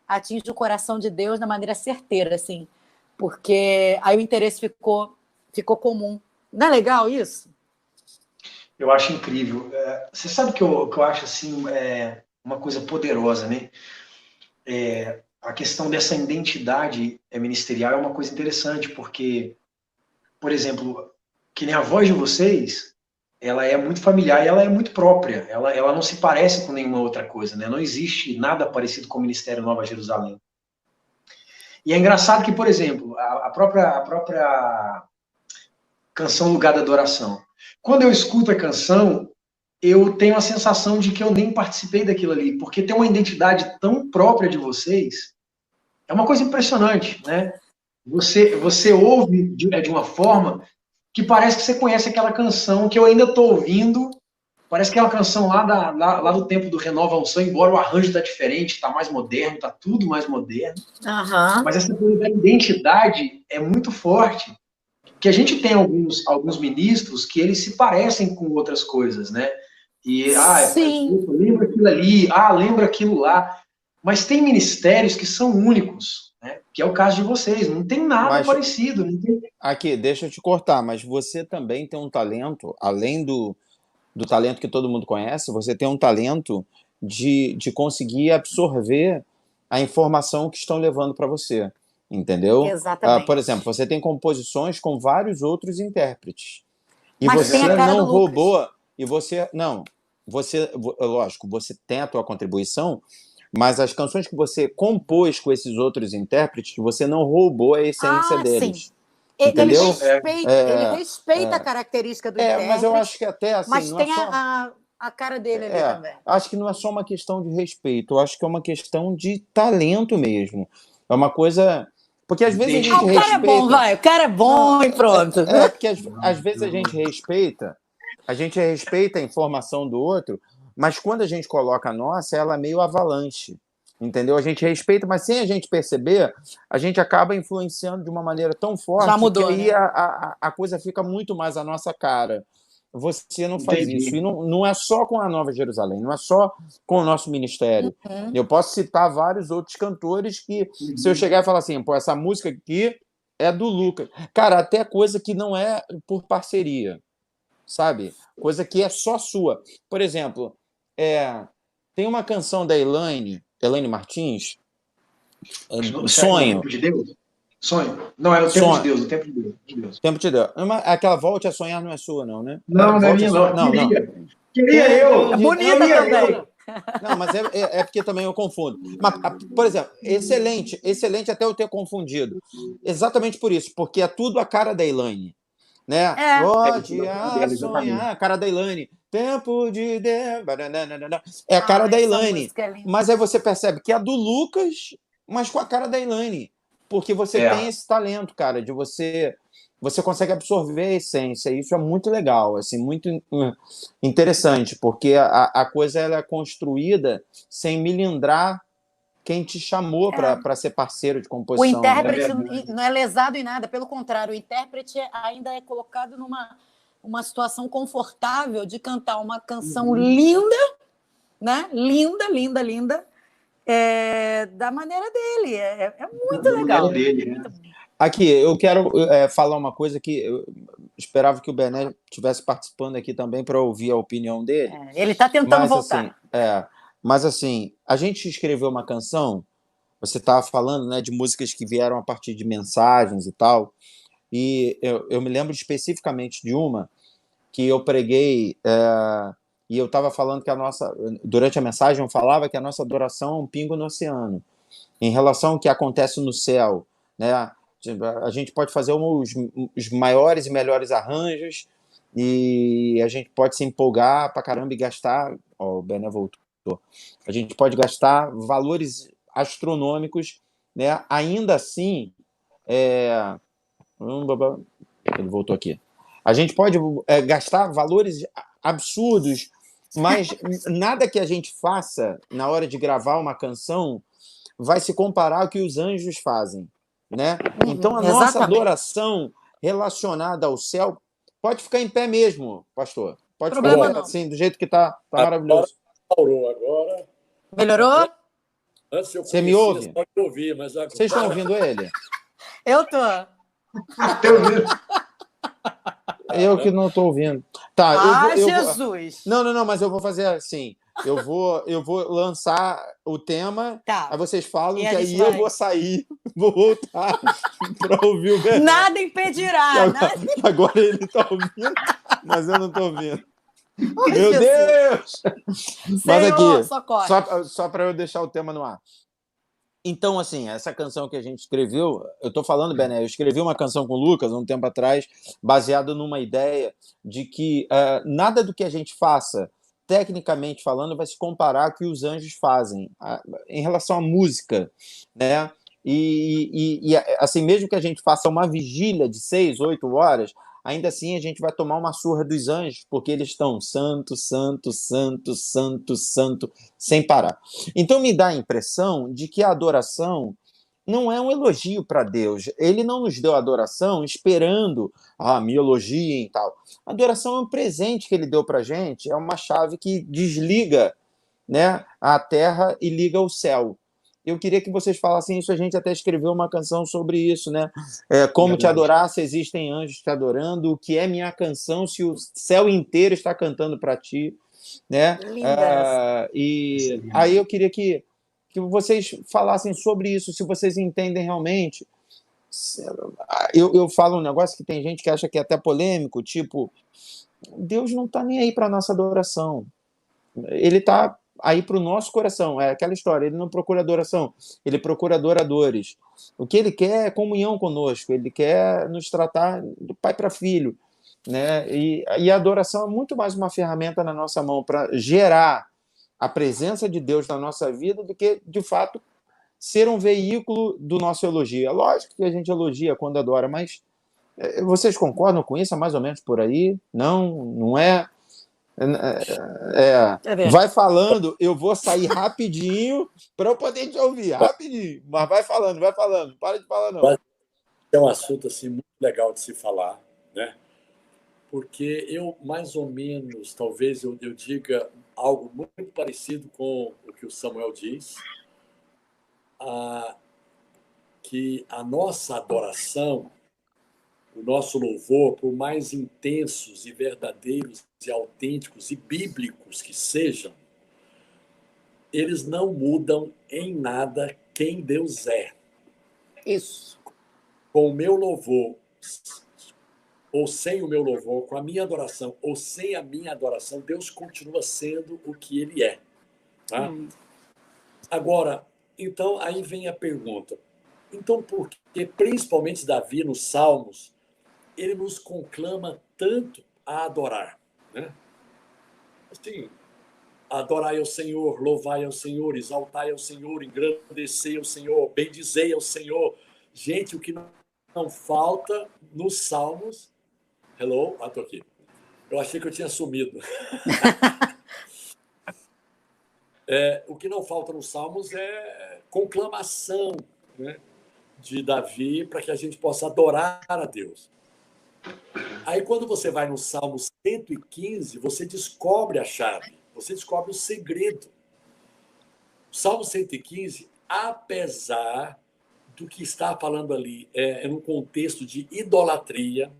atinge o coração de Deus de maneira certeira, assim, porque aí o interesse ficou comum. Não é legal isso? Eu acho incrível. Você sabe que eu acho assim, uma coisa poderosa, né? A questão dessa identidade ministerial é uma coisa interessante, porque, por exemplo, que nem a voz de vocês, ela é muito familiar e ela é muito própria. Ela não se parece com nenhuma outra coisa, né? Não existe nada parecido com o Ministério Nova Jerusalém. E é engraçado que, por exemplo, a própria canção Lugar da Adoração. Quando eu escuto a canção, eu tenho a sensação de que eu nem participei daquilo ali, porque tem uma identidade tão própria de vocês, é uma coisa impressionante, né? Você ouve de uma forma que parece que você conhece aquela canção que eu ainda estou ouvindo, parece que é uma canção lá do tempo do Renova a Unção, embora o arranjo está diferente, está mais moderno, está tudo mais moderno, mas essa coisa da identidade é muito forte, que a gente tem alguns ministros que eles se parecem com outras coisas, né? E, lembra aquilo ali, lembra aquilo lá. Mas tem ministérios que são únicos, né? Que é o caso de vocês, não tem nada parecido. Não tem... Aqui, deixa eu te cortar, mas você também tem um talento, além do talento que todo mundo conhece, você tem um talento de conseguir absorver a informação que estão levando para você. Entendeu? Exatamente. Por exemplo, você tem composições com vários outros intérpretes. E mas você tem a cara não do roubou. Lucas. E você. Não. Lógico, você tem a tua contribuição, mas as canções que você compôs com esses outros intérpretes, você não roubou a essência deles. Sim. Entendeu? Ele respeita a característica do intérprete. Mas eu acho que até assim. Mas tem a cara dele ali também. Acho que não é só uma questão de respeito, eu acho que é uma questão de talento mesmo. É uma coisa. Porque às vezes a gente respeita... O cara é bom, vai. O cara é bom e pronto. Porque às vezes a gente respeita a informação do outro, mas quando a gente coloca a nossa, ela é meio avalanche. Entendeu? A gente respeita, mas sem a gente perceber, a gente acaba influenciando de uma maneira tão forte já mudou, que aí né? a coisa fica muito mais à nossa cara. Você não faz isso. E não é só com a Nova Jerusalém, não é só com o nosso ministério. Eu posso citar vários outros cantores que, se eu chegar e falar assim, pô, essa música aqui é do Lucas. Cara, até coisa que não é por parceria, sabe? Coisa que é só sua. Por exemplo, tem uma canção da Elaine Martins, Sonho. De Deus? Sonho. Não, era o Tempo de Deus, o Tempo de Deus. Tempo de Deus. Aquela Volte a Sonhar não é sua, não, né? Não, não é minha, não. Queria eu. É bonita também. Não, mas é porque também eu confundo. Mas, por exemplo, excelente até eu ter confundido. Exatamente por isso, porque é tudo a cara da Elaine. Né? Volte a sonhar, a cara da Elaine. Tempo de Deus. É a cara da Elaine. Mas aí você percebe que é a do Lucas, mas com a cara da Elaine. Porque você tem esse talento, cara, de você consegue absorver a essência. Isso é muito legal, assim, muito interessante, porque a coisa ela é construída sem milindrar quem te chamou para ser parceiro de composição. O intérprete não é lesado em nada, pelo contrário, o intérprete ainda é colocado numa situação confortável de cantar uma canção linda, né? Linda, da maneira dele. É muito legal. Aqui, eu quero falar uma coisa que eu esperava que o Bené estivesse participando aqui também para ouvir a opinião dele. Ele está tentando voltar. Mas, assim, a gente escreveu uma canção, você estava falando, né, de músicas que vieram a partir de mensagens e tal, e eu me lembro especificamente de uma que eu preguei, e eu estava falando que durante a mensagem eu falava que a nossa adoração é um pingo no oceano, em relação ao que acontece no céu, né? A gente pode fazer os maiores e melhores arranjos, e a gente pode se empolgar pra caramba e gastar... Ó, o Bené voltou. A gente pode gastar valores astronômicos, né? Ainda assim, ele voltou aqui. A gente pode gastar valores absurdos, mas nada que a gente faça na hora de gravar uma canção vai se comparar ao que os anjos fazem, né? Então, a nossa adoração relacionada ao céu pode ficar em pé mesmo, pastor. Pode ficar assim, do jeito que está maravilhoso. Agora. Melhorou? Antes eu Você me ouve? Pode ouvir, mas agora... Vocês estão ouvindo ele? Eu tô. Eu que não estou ouvindo. Tá, Jesus! Não, mas eu vou fazer assim. Eu vou lançar o tema, aí vocês falam que aí eu vou sair, vou voltar para ouvir o Bené. Nada impedirá. Agora ele está ouvindo, mas eu não estou ouvindo. Meu Deus! Mas aqui, só para eu deixar o tema no ar. Então, assim, essa canção que a gente escreveu, eu estou falando, Bené, eu escrevi uma canção com o Lucas um tempo atrás, baseado numa ideia de que nada do que a gente faça, tecnicamente falando, vai se comparar ao que os anjos fazem em relação à música, né? Assim, mesmo que a gente faça uma vigília de 6, 8 horas, ainda assim a gente vai tomar uma surra dos anjos, porque eles estão santo, santo, santo, santo, santo, sem parar. Então me dá a impressão de que a adoração não é um elogio para Deus. Ele não nos deu adoração esperando, me elogiem e tal. A adoração é um presente que ele deu para a gente, é uma chave que desliga, né, a terra e liga o céu. Eu queria que vocês falassem isso, a gente até escreveu uma canção sobre isso, né? Como te adorar se existem anjos te adorando, o que é minha canção se o céu inteiro está cantando para ti, né? Linda. E aí eu queria que vocês falassem sobre isso, se vocês entendem realmente. Eu falo um negócio que tem gente que acha que é até polêmico, tipo, Deus não está nem aí para a nossa adoração. Ele está aí para o nosso coração. É aquela história, ele não procura adoração, ele procura adoradores. O que ele quer é comunhão conosco, ele quer nos tratar do pai para filho, né? E a adoração é muito mais uma ferramenta na nossa mão para gerar a presença de Deus na nossa vida do que, de fato, ser um veículo do nosso elogio. É lógico que a gente elogia quando adora, mas vocês concordam com isso? É mais ou menos por aí? Não, não é? Vai falando, eu vou sair rapidinho para eu poder te ouvir, rapidinho. Mas vai falando, não para de falar, não. É um assunto assim, muito legal de se falar, né? Porque eu, mais ou menos, talvez eu diga algo muito parecido com o que o Samuel diz, que a nossa adoração, o nosso louvor, por mais intensos e verdadeiros e autênticos e bíblicos que sejam, eles não mudam em nada quem Deus é. Isso. Com o meu louvor, ou sem o meu louvor, com a minha adoração, ou sem a minha adoração, Deus continua sendo o que Ele é. Tá? Agora, então, aí vem a pergunta. Então, por que, principalmente Davi, nos Salmos, ele nos conclama tanto a adorar? Né? Assim, adorai ao Senhor, louvai ao Senhor, exaltai ao Senhor, engrandecei ao Senhor, bendizei ao Senhor. Gente, o que não falta nos Salmos... Hello? Estou aqui. Eu achei que eu tinha sumido. O que não falta nos Salmos é conclamação, né, de Davi para que a gente possa adorar a Deus. Aí, quando você vai no Salmo 115, você descobre a chave, você descobre o segredo. O Salmo 115, apesar do que está falando ali, é num contexto de idolatria,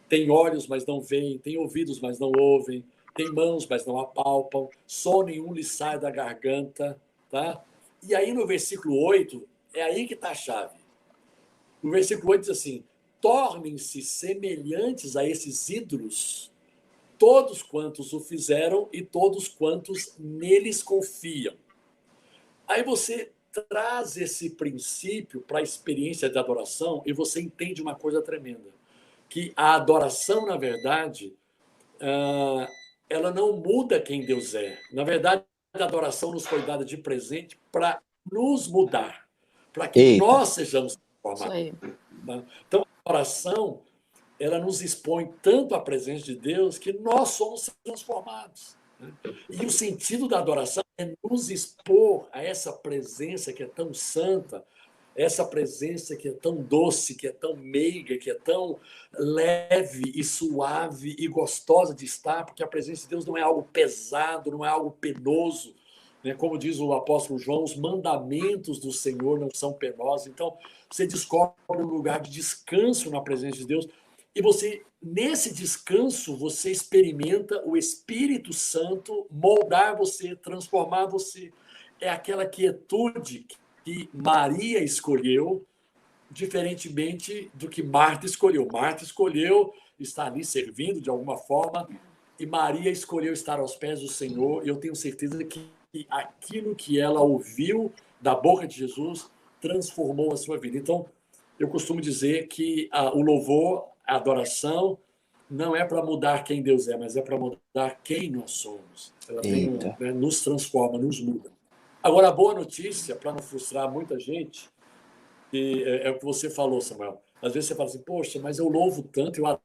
tem olhos, mas não veem, tem ouvidos, mas não ouvem, tem mãos, mas não apalpam, som nenhum lhe sai da garganta, tá? E aí, no versículo 8, é aí que está a chave. No versículo 8 diz assim, tornem-se semelhantes a esses ídolos, todos quantos o fizeram e todos quantos neles confiam. Aí você traz esse princípio para a experiência de adoração e você entende uma coisa tremenda, que a adoração, na verdade, ela não muda quem Deus é. Na verdade, a adoração nos foi dada de presente para nos mudar, para que nós sejamos transformados. Então, a adoração, ela nos expõe tanto à presença de Deus que nós somos transformados. E o sentido da adoração é nos expor a essa presença que é tão santa, essa presença que é tão doce, que é tão meiga, que é tão leve e suave e gostosa de estar, porque a presença de Deus não é algo pesado, não é algo penoso, né? Como diz o apóstolo João, os mandamentos do Senhor não são penosos. Então, você descobre um lugar de descanso na presença de Deus e você, nesse descanso, você experimenta o Espírito Santo moldar você, transformar você. É aquela quietude que Maria escolheu, diferentemente do que Marta escolheu. Marta escolheu estar ali servindo de alguma forma, e Maria escolheu estar aos pés do Senhor. E eu tenho certeza que aquilo que ela ouviu da boca de Jesus transformou a sua vida. Então, eu costumo dizer que o louvor, a adoração, não é para mudar quem Deus é, mas é para mudar quem nós somos. Ela nos transforma, nos muda. Agora, a boa notícia, para não frustrar muita gente, é o que você falou, Samuel. Às vezes você fala assim, poxa, mas eu louvo tanto, eu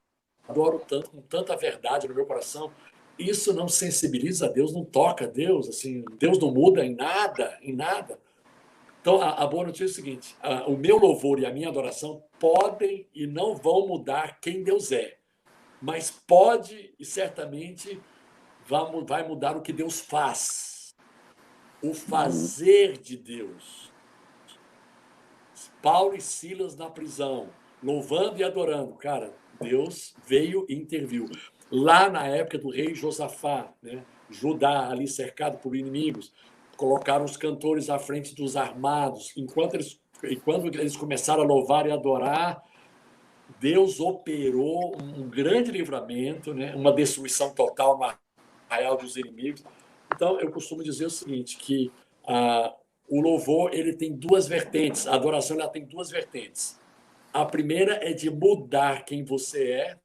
adoro tanto, com tanta verdade no meu coração. Isso não sensibiliza a Deus, não toca a Deus, assim, Deus não muda em nada, em nada. Então, a boa notícia é o seguinte, o meu louvor e a minha adoração podem e não vão mudar quem Deus é, mas pode e certamente vai mudar o que Deus faz, o fazer de Deus. Paulo e Silas na prisão, louvando e adorando. Cara, Deus veio e interviu. Lá na época do rei Josafá, né? Judá ali cercado por inimigos, colocaram os cantores à frente dos armados. Quando eles começaram a louvar e adorar, Deus operou um grande livramento, né? Uma destruição total no arraial dos inimigos. Então, eu costumo dizer o seguinte, que o louvor ele tem duas vertentes, a adoração ela tem duas vertentes. A primeira é de mudar quem você é,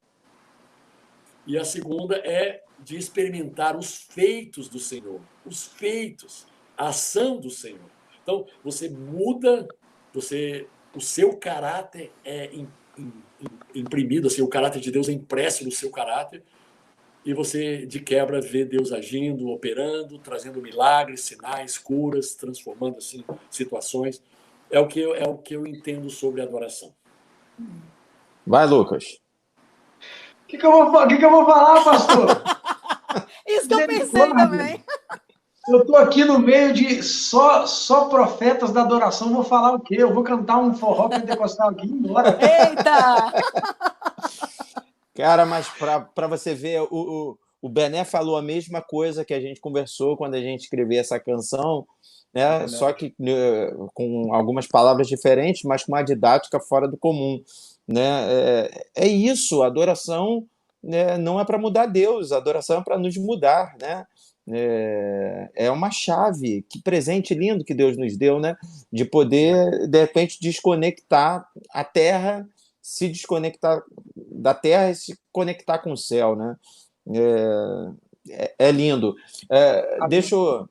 e a segunda é de experimentar os feitos do Senhor, os feitos, a ação do Senhor. Então, você muda, o seu caráter é imprimido, assim, o caráter de Deus é impresso no seu caráter, e você, de quebra, vê Deus agindo, operando, trazendo milagres, sinais, curas, transformando assim, situações. É o que eu entendo sobre adoração. Vai, Lucas. O que eu vou falar, pastor? Isso que eu pensei também. Eu estou aqui no meio de só profetas da adoração. Vou falar o quê? Eu vou cantar um forró pentecostal aqui e ir embora. Eita! Cara, mas para você ver, o Bené falou a mesma coisa que a gente conversou quando a gente escreveu essa canção, né? Só que com algumas palavras diferentes, mas com uma didática fora do comum. Né? É isso, a adoração, né, não é para mudar Deus, a adoração é para nos mudar, né? É uma chave, que presente lindo que Deus nos deu, né? De poder, de repente, desconectar a terra, se desconectar da terra e se conectar com o céu, né? É lindo. Deixa eu...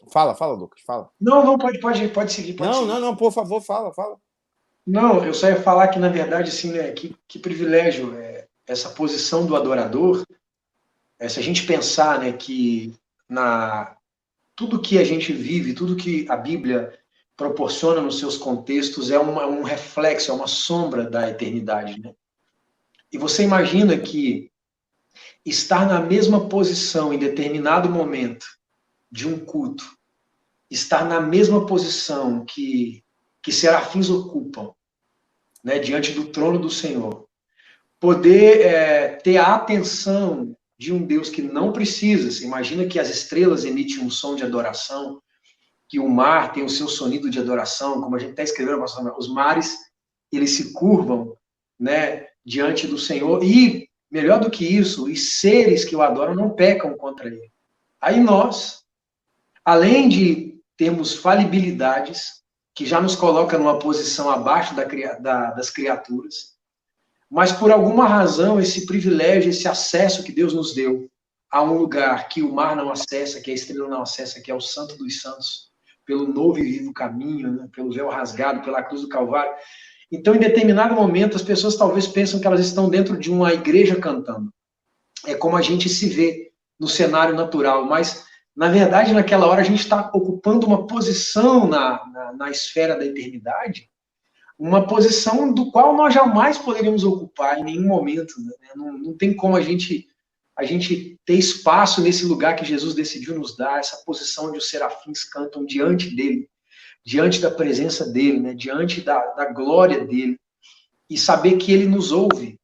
Fala, Lucas, fala. Não, pode seguir. Não, por favor, fala. Não, eu só ia falar que, na verdade, assim, né, que privilégio é essa posição do adorador. Se a gente pensar, né, que tudo que a gente vive, tudo que a Bíblia proporciona nos seus contextos é um reflexo, é uma sombra da eternidade. Né? E você imagina que estar na mesma posição em determinado momento de um culto, estar na mesma posição que serafins ocupam, né, diante do trono do Senhor, poder ter a atenção de um Deus que não precisa. Você imagina que as estrelas emitem um som de adoração, que o mar tem o seu sonido de adoração, como a gente está escrevendo, os mares, eles se curvam, né, diante do Senhor, e, melhor do que isso, os seres que o adoram não pecam contra ele. Aí nós, além de termos falibilidades, que já nos coloca numa posição abaixo das criaturas, mas por alguma razão, esse privilégio, esse acesso que Deus nos deu a um lugar que o mar não acessa, que a estrela não acessa, que é o Santo dos Santos, pelo novo e vivo caminho, né, pelo véu rasgado, pela cruz do Calvário. Então, em determinado momento, as pessoas talvez pensam que elas estão dentro de uma igreja cantando. É como a gente se vê no cenário natural, mas, na verdade, naquela hora, a gente está ocupando uma posição na esfera da eternidade, uma posição do qual nós jamais poderíamos ocupar em nenhum momento. Né? Não tem como a gente ter espaço nesse lugar que Jesus decidiu nos dar, essa posição onde os serafins cantam diante dele, diante da presença dele, né? Diante da glória dele, e saber que ele nos ouve,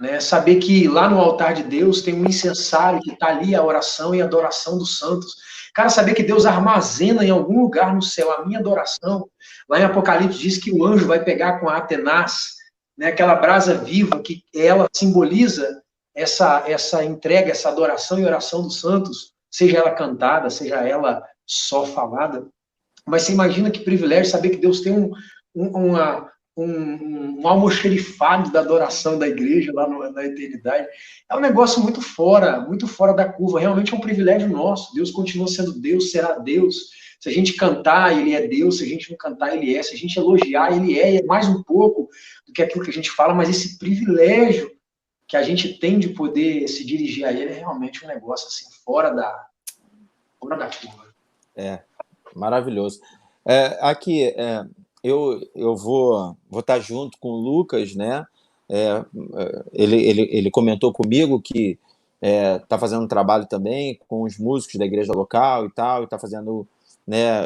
né? Saber que lá no altar de Deus tem um incensário, que está ali a oração e a adoração dos santos. Cara, saber que Deus armazena em algum lugar no céu a minha adoração. Lá em Apocalipse diz que o anjo vai pegar com a Atenas, né, aquela brasa viva, que ela simboliza essa entrega, essa adoração e oração dos santos, seja ela cantada, seja ela só falada. Mas você imagina que privilégio saber que Deus tem um almoxerifado da adoração da igreja lá na eternidade. É um negócio muito fora da curva. Realmente é um privilégio nosso. Deus continua sendo Deus, será Deus. Se a gente cantar, ele é Deus. Se a gente não cantar, ele é. Se a gente elogiar, ele é. E é mais um pouco do que aquilo que a gente fala, mas esse privilégio que a gente tem de poder se dirigir a ele é realmente um negócio assim, fora da curva. É, maravilhoso. Aqui, eu vou estar junto com o Lucas, né? Ele comentou comigo que está fazendo um trabalho também com os músicos da igreja local e tal, e está fazendo, né,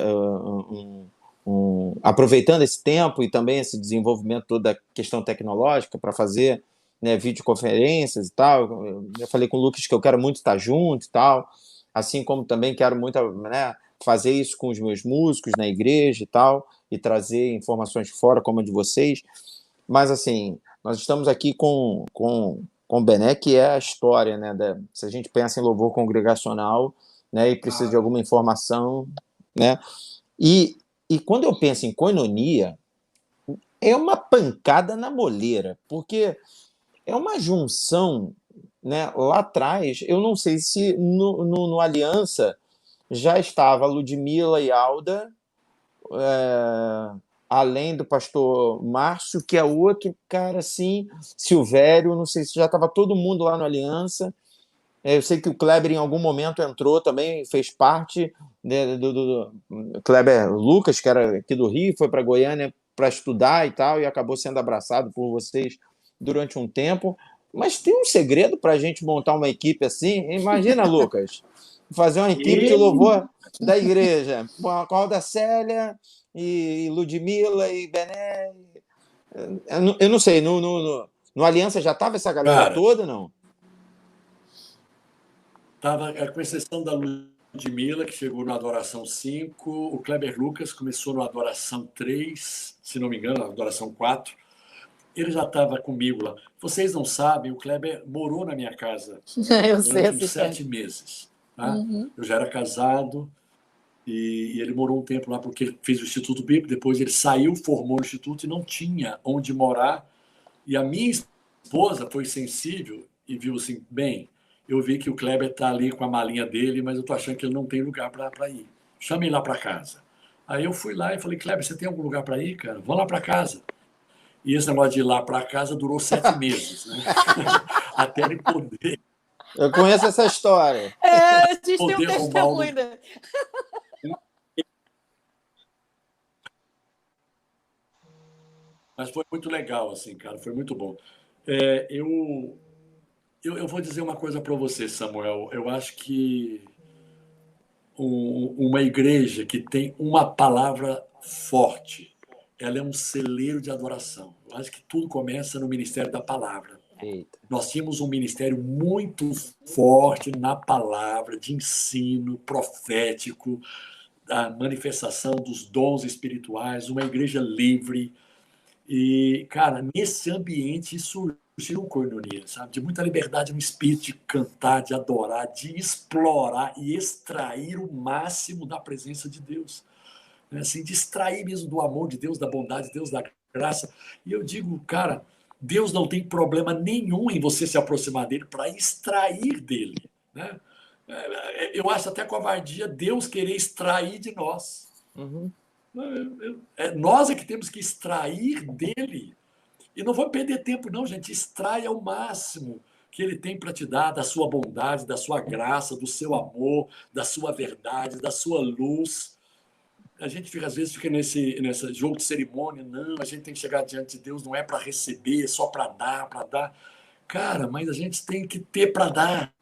aproveitando esse tempo e também esse desenvolvimento toda a questão tecnológica para fazer, né, videoconferências e tal. Eu falei com o Lucas que eu quero muito estar junto e tal, assim como também quero muito, né, fazer isso com os meus músicos na igreja e tal, e trazer informações fora como a de vocês. Mas, assim, nós estamos aqui com o Bené, que é a história, né? Se a gente pensa em louvor congregacional, né, e precisa de alguma informação, né? E quando eu penso em koinonia, é uma pancada na moleira, porque é uma junção, né? Lá atrás, eu não sei se no Aliança já estava Ludmila e Alda, além do pastor Márcio, que é outro cara assim, Silvério, não sei se já estava todo mundo lá no Aliança. Eu sei que o Kleber em algum momento entrou também, fez parte, né, do Kleber Lucas, que era aqui do Rio, foi para Goiânia para estudar e tal, e acabou sendo abraçado por vocês durante um tempo. Mas tem um segredo para a gente montar uma equipe assim? Imagina, Lucas, fazer uma equipe de louvor da igreja, com a Alda Célia e Ludmila e Bené. Eu não sei, no Aliança já estava essa galera toda, não? Estava, com exceção da Ludmila, que chegou no Adoração 5, o Kleber Lucas começou no Adoração 3, se não me engano, na Adoração 4. Ele já estava comigo lá. Vocês não sabem, o Kleber morou na minha casa durante uns 7 meses. Tá? Uhum. Eu já era casado e ele morou um tempo lá porque ele fez o Instituto Bíblico, depois ele saiu, formou o Instituto e não tinha onde morar. E a minha esposa foi sensível e viu assim, bem, eu vi que o Kleber está ali com a malinha dele, mas eu estou achando que ele não tem lugar para ir. Chame ele lá para casa. Aí eu fui lá e falei, Kleber, você tem algum lugar para ir, cara? Vamos lá para casa. E esse negócio de ir lá para casa durou 7 meses, né? Até ele poder. Eu conheço essa história. A gente tem um testemunho. Mas foi muito legal, assim, cara, foi muito bom. Eu vou dizer uma coisa para você, Samuel. Eu acho que uma igreja que tem uma palavra forte, ela é um celeiro de adoração. Eu acho que tudo começa no ministério da palavra. Eita. Nós tínhamos um ministério muito forte na palavra, de ensino profético, da manifestação dos dons espirituais, uma igreja livre. E, cara, nesse ambiente surgiu koinonia, sabe? De muita liberdade no espírito, de cantar, de adorar, de explorar e extrair o máximo da presença de Deus. Assim, de extrair mesmo do amor de Deus, da bondade de Deus, da graça. E eu digo, cara, Deus não tem problema nenhum em você se aproximar dele para extrair dele, né? Eu acho até covardia Deus querer extrair de nós. Uhum. Nós é que temos que extrair dele. E não vou perder tempo, não, gente. Extraia o máximo que ele tem para te dar da sua bondade, da sua graça, do seu amor, da sua verdade, da sua luz. A gente às vezes fica nesse jogo de cerimônia. Não, a gente tem que chegar diante de Deus, não é para receber, é só para dar, para dar. Cara, mas a gente tem que ter para dar.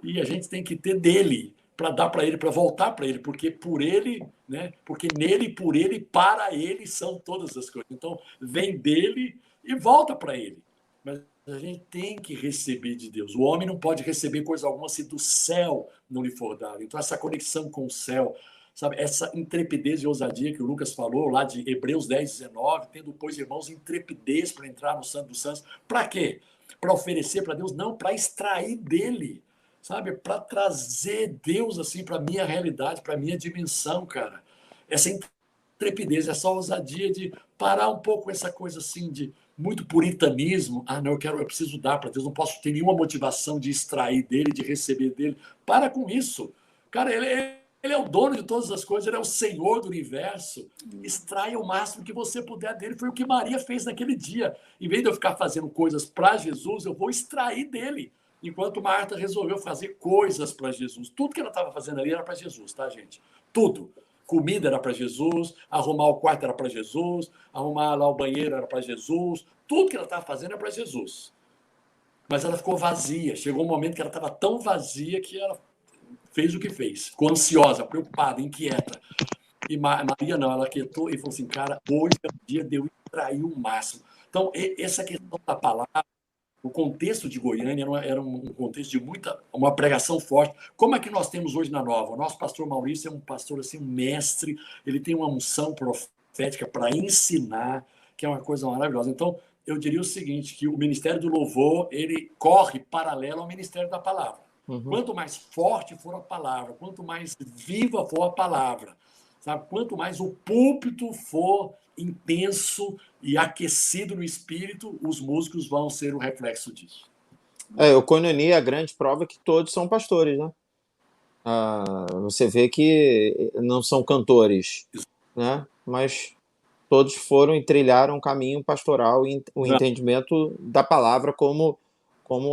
E a gente tem que ter dele, para dar para ele, para voltar para ele, porque por ele, né? Porque nele, por ele, para ele são todas as coisas. Então, vem dele e volta para ele. Mas a gente tem que receber de Deus. O homem não pode receber coisa alguma se do céu não lhe for dado. Então, essa conexão com o céu, sabe? Essa intrepidez e ousadia que o Lucas falou lá de Hebreus 10, 19, tendo, pois, irmãos, intrepidez para entrar no Santo dos Santos. Para quê? Para oferecer para Deus? Não, para extrair dele. Sabe, para trazer Deus assim para a minha realidade, para a minha dimensão, cara. Essa intrepidez, essa ousadia de parar um pouco essa coisa assim de muito puritanismo. Ah, não, eu preciso dar para Deus, não posso ter nenhuma motivação de extrair dele, de receber dele. Para com isso. Cara, ele é o dono de todas as coisas, ele é o Senhor do universo. Extraia o máximo que você puder dele. Foi o que Maria fez naquele dia. Em vez de eu ficar fazendo coisas para Jesus, eu vou extrair dele. Enquanto Marta resolveu fazer coisas para Jesus. Tudo que ela estava fazendo ali era para Jesus, tá, gente? Tudo. Comida era para Jesus, arrumar o quarto era para Jesus, arrumar lá o banheiro era para Jesus. Tudo que ela estava fazendo era para Jesus. Mas ela ficou vazia. Chegou um momento que ela estava tão vazia que ela fez o que fez. Ficou ansiosa, preocupada, inquieta. E Maria não, ela quietou e falou assim, cara, hoje é o dia de eu extrair o máximo. Então, essa questão da palavra, o contexto de Goiânia era um contexto de uma pregação forte. Como é que nós temos hoje na Nova? O nosso pastor Maurício é um pastor, assim, um mestre, ele tem uma unção profética para ensinar, que é uma coisa maravilhosa. Então, eu diria o seguinte, que o Ministério do Louvor, ele corre paralelo ao Ministério da Palavra. Quanto mais forte for a palavra, quanto mais viva for a palavra, sabe? Quanto mais o púlpito for intenso e aquecido no espírito, os músicos vão ser o reflexo disso. O Koinonia, a grande prova é que todos são pastores, né? Você vê que não são cantores, né? Mas todos foram e trilharam um caminho pastoral e o entendimento da palavra como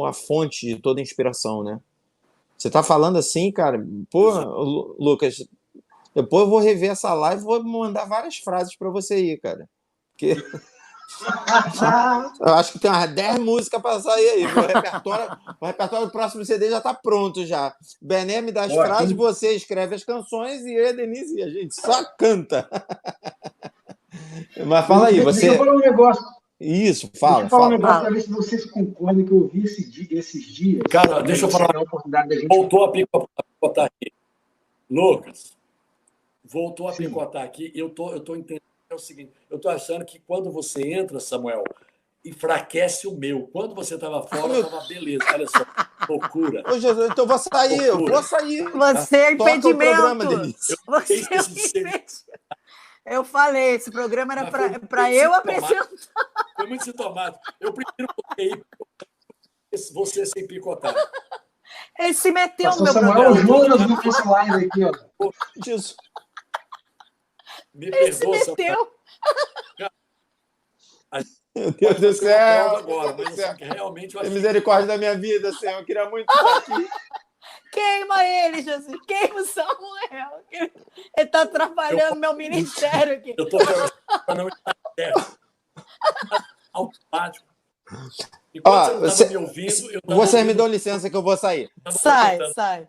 a fonte de toda inspiração, né? Você tá falando assim, cara, pô, Lucas, depois eu vou rever essa live e vou mandar várias frases para você aí, cara. Porque eu acho que tem umas 10 músicas para sair aí. O repertório do próximo CD já tá pronto já. Bené me dá as frases, você escreve as canções e eu e a Denise e a gente só canta. Mas fala aí, você... Deixa eu falar um negócio. Isso, fala. Deixa eu falar um negócio para ver se vocês concordam que eu ouvi esses dias. Cara, deixa eu falar. Voltou a picotar aqui. Lucas, voltou a picotar aqui. Eu tô entendendo o seguinte. Eu tô achando que quando você entra, Samuel, enfraquece o meu. Quando você estava fora, estava beleza. Olha só, loucura. Ô, Jesus, então eu vou sair, eu vou sair. Você é impedimento. Você é impedimento. Eu falei, esse programa era para eu apresentar. Foi muito sintomático. Eu prefiro você sem picotar. Ele se meteu no meu programa. Jonas no nosso live aqui, ó. Jesus. Me perdoa, se meteu. Meu Deus do céu. Agora, mas assim, realmente eu tem misericórdia da minha vida, Senhor. Eu queria muito estar aqui. Queima ele, Jesus. Queima o Samuel. Ele está atrapalhando meu ministério aqui. Eu estou para não estar certo. Automático. Enquanto você estava me ouvindo... Vocês me dão licença que eu vou sair. Sai. Sai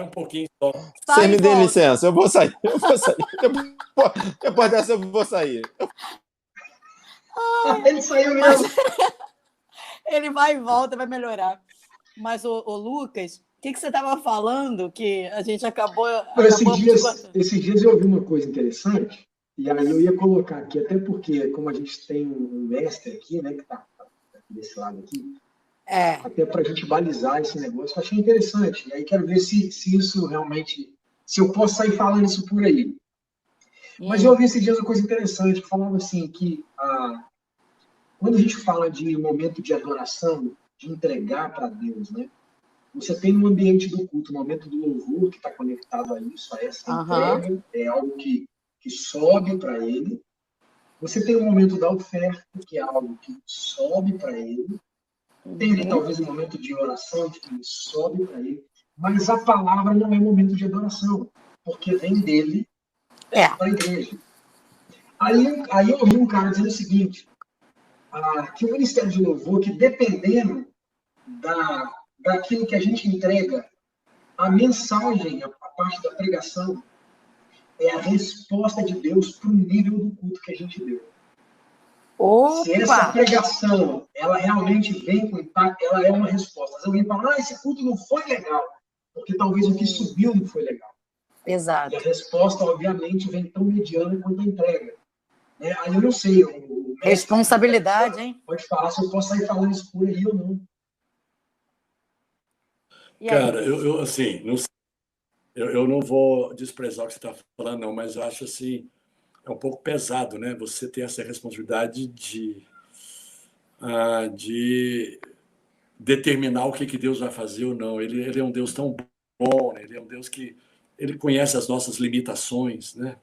um pouquinho só. Vocês me dêem licença, eu vou sair. Depois dessa eu vou sair. Ele saiu mesmo. Ele vai e volta, vai melhorar. Mas, o Lucas, o que você estava falando que a gente acabou... Esses dias eu ouvi uma coisa interessante, e aí eu ia colocar aqui, até porque, como a gente tem um mestre aqui, né, que está desse lado aqui, até para a gente balizar esse negócio, eu achei interessante. E aí quero ver se isso realmente... Se eu posso sair falando isso por aí. Mas eu ouvi esses dias uma coisa interessante, que falava assim, que... Quando a gente fala de momento de adoração, de entregar para Deus, né? Você tem no ambiente do culto, no momento do louvor, que está conectado a isso, a essa entrega, é algo que sobe para Ele. Você tem o momento da oferta, que é algo que sobe para Ele. Tem talvez um momento de oração, que sobe para Ele. Mas a palavra não é momento de adoração, porque vem dele para a igreja. Aí eu ouvi um cara dizendo o seguinte, que o Ministério de Louvor, que dependendo daquilo que a gente entrega, a mensagem, a parte da pregação, é a resposta de Deus para o nível do culto que a gente deu. Opa! Se essa pregação, ela realmente vem com impacto, ela é uma resposta. Mas alguém fala, esse culto não foi legal, porque talvez o que subiu não foi legal. Exato. E a resposta, obviamente, vem tão mediana quanto a entrega. Aí eu não sei. Responsabilidade, hein? Pode falar se eu posso sair falando isso por aí ou não. Cara, eu assim, não sei. eu não vou desprezar o que você está falando, não, mas eu acho assim, é um pouco pesado, né? Você ter essa responsabilidade de determinar o que Deus vai fazer ou não. Ele é um Deus tão bom, né? Ele é um Deus que ele conhece as nossas limitações, né?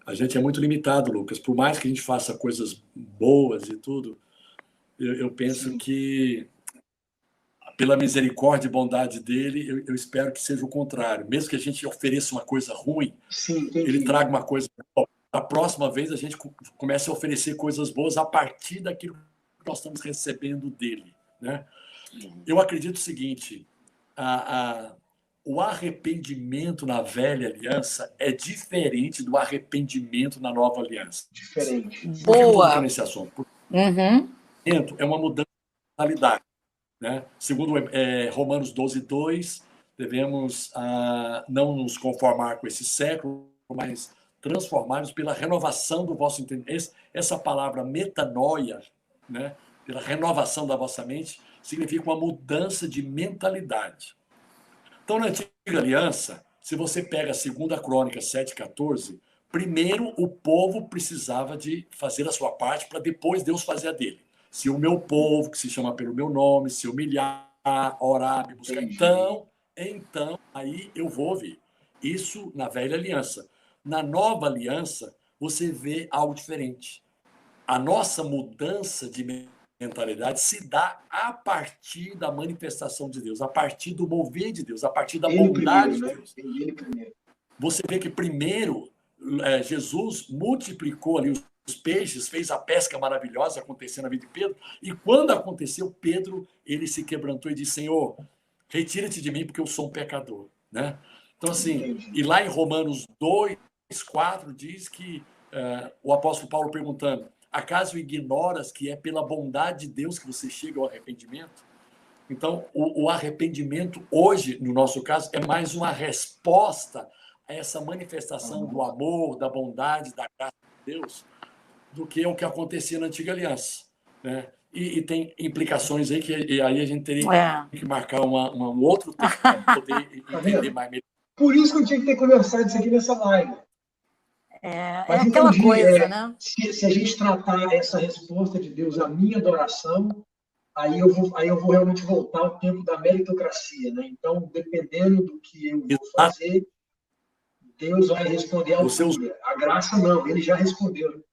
A gente é muito limitado, Lucas. Por mais que a gente faça coisas boas e tudo, eu penso Sim, que, pela misericórdia e bondade dele, eu espero que seja o contrário. Mesmo que a gente ofereça uma coisa ruim, sim, ele entendi. traga uma coisa boa. A próxima vez a gente comece a oferecer coisas boas a partir daquilo que nós estamos recebendo dele, né? Eu acredito o seguinte: o arrependimento na velha aliança é diferente do arrependimento na nova aliança. Diferente. Por que eu estou tocando Boa. nesse assunto? Porque Uhum. o arrependimento é uma mudança de mentalidade, né? Segundo Romanos 12:2, devemos não nos conformar com esse século, mas transformar-nos pela renovação do vosso entendimento. Essa palavra metanoia, né? Pela renovação da vossa mente, significa uma mudança de mentalidade. Então, na antiga aliança, se você pega a 2ª Crônica 7:14, primeiro o povo precisava de fazer a sua parte para depois Deus fazer a dele. Se o meu povo, que se chama pelo meu nome, se humilhar, orar, me buscar, Entendi. então, aí eu vou ouvir. Isso na velha aliança. Na nova aliança, você vê algo diferente. A nossa mudança de mentalidade se dá a partir da manifestação de Deus, a partir do mover de Deus, a partir da Ele primeiro, bondade de né? Deus. Ele primeiro. Você vê que primeiro Jesus multiplicou ali os peixes, fez a pesca maravilhosa acontecer na vida de Pedro, e quando aconteceu, Pedro, ele se quebrantou e disse: Senhor, retira-te de mim porque eu sou um pecador, né? Então, assim, Entendi. e lá em Romanos 2:4 diz que o apóstolo Paulo perguntando: acaso ignoras que é pela bondade de Deus que você chega ao arrependimento? Então, o arrependimento hoje, no nosso caso, é mais uma resposta a essa manifestação do amor, da bondade, da graça de Deus, do que o que acontecia na antiga aliança, né? E tem implicações aí que aí a gente teria É. que marcar um outro tempo para poder Tá entender vendo? mais. Por isso que eu tinha que ter conversado isso aqui nessa live. É Mas aquela entendi, coisa, né? se a gente tratar essa resposta de Deus, a minha adoração, aí eu vou realmente voltar ao tempo da meritocracia, né? Então, dependendo do que eu vou fazer, Deus vai responder à Você usou, altura. A graça não, ele já respondeu.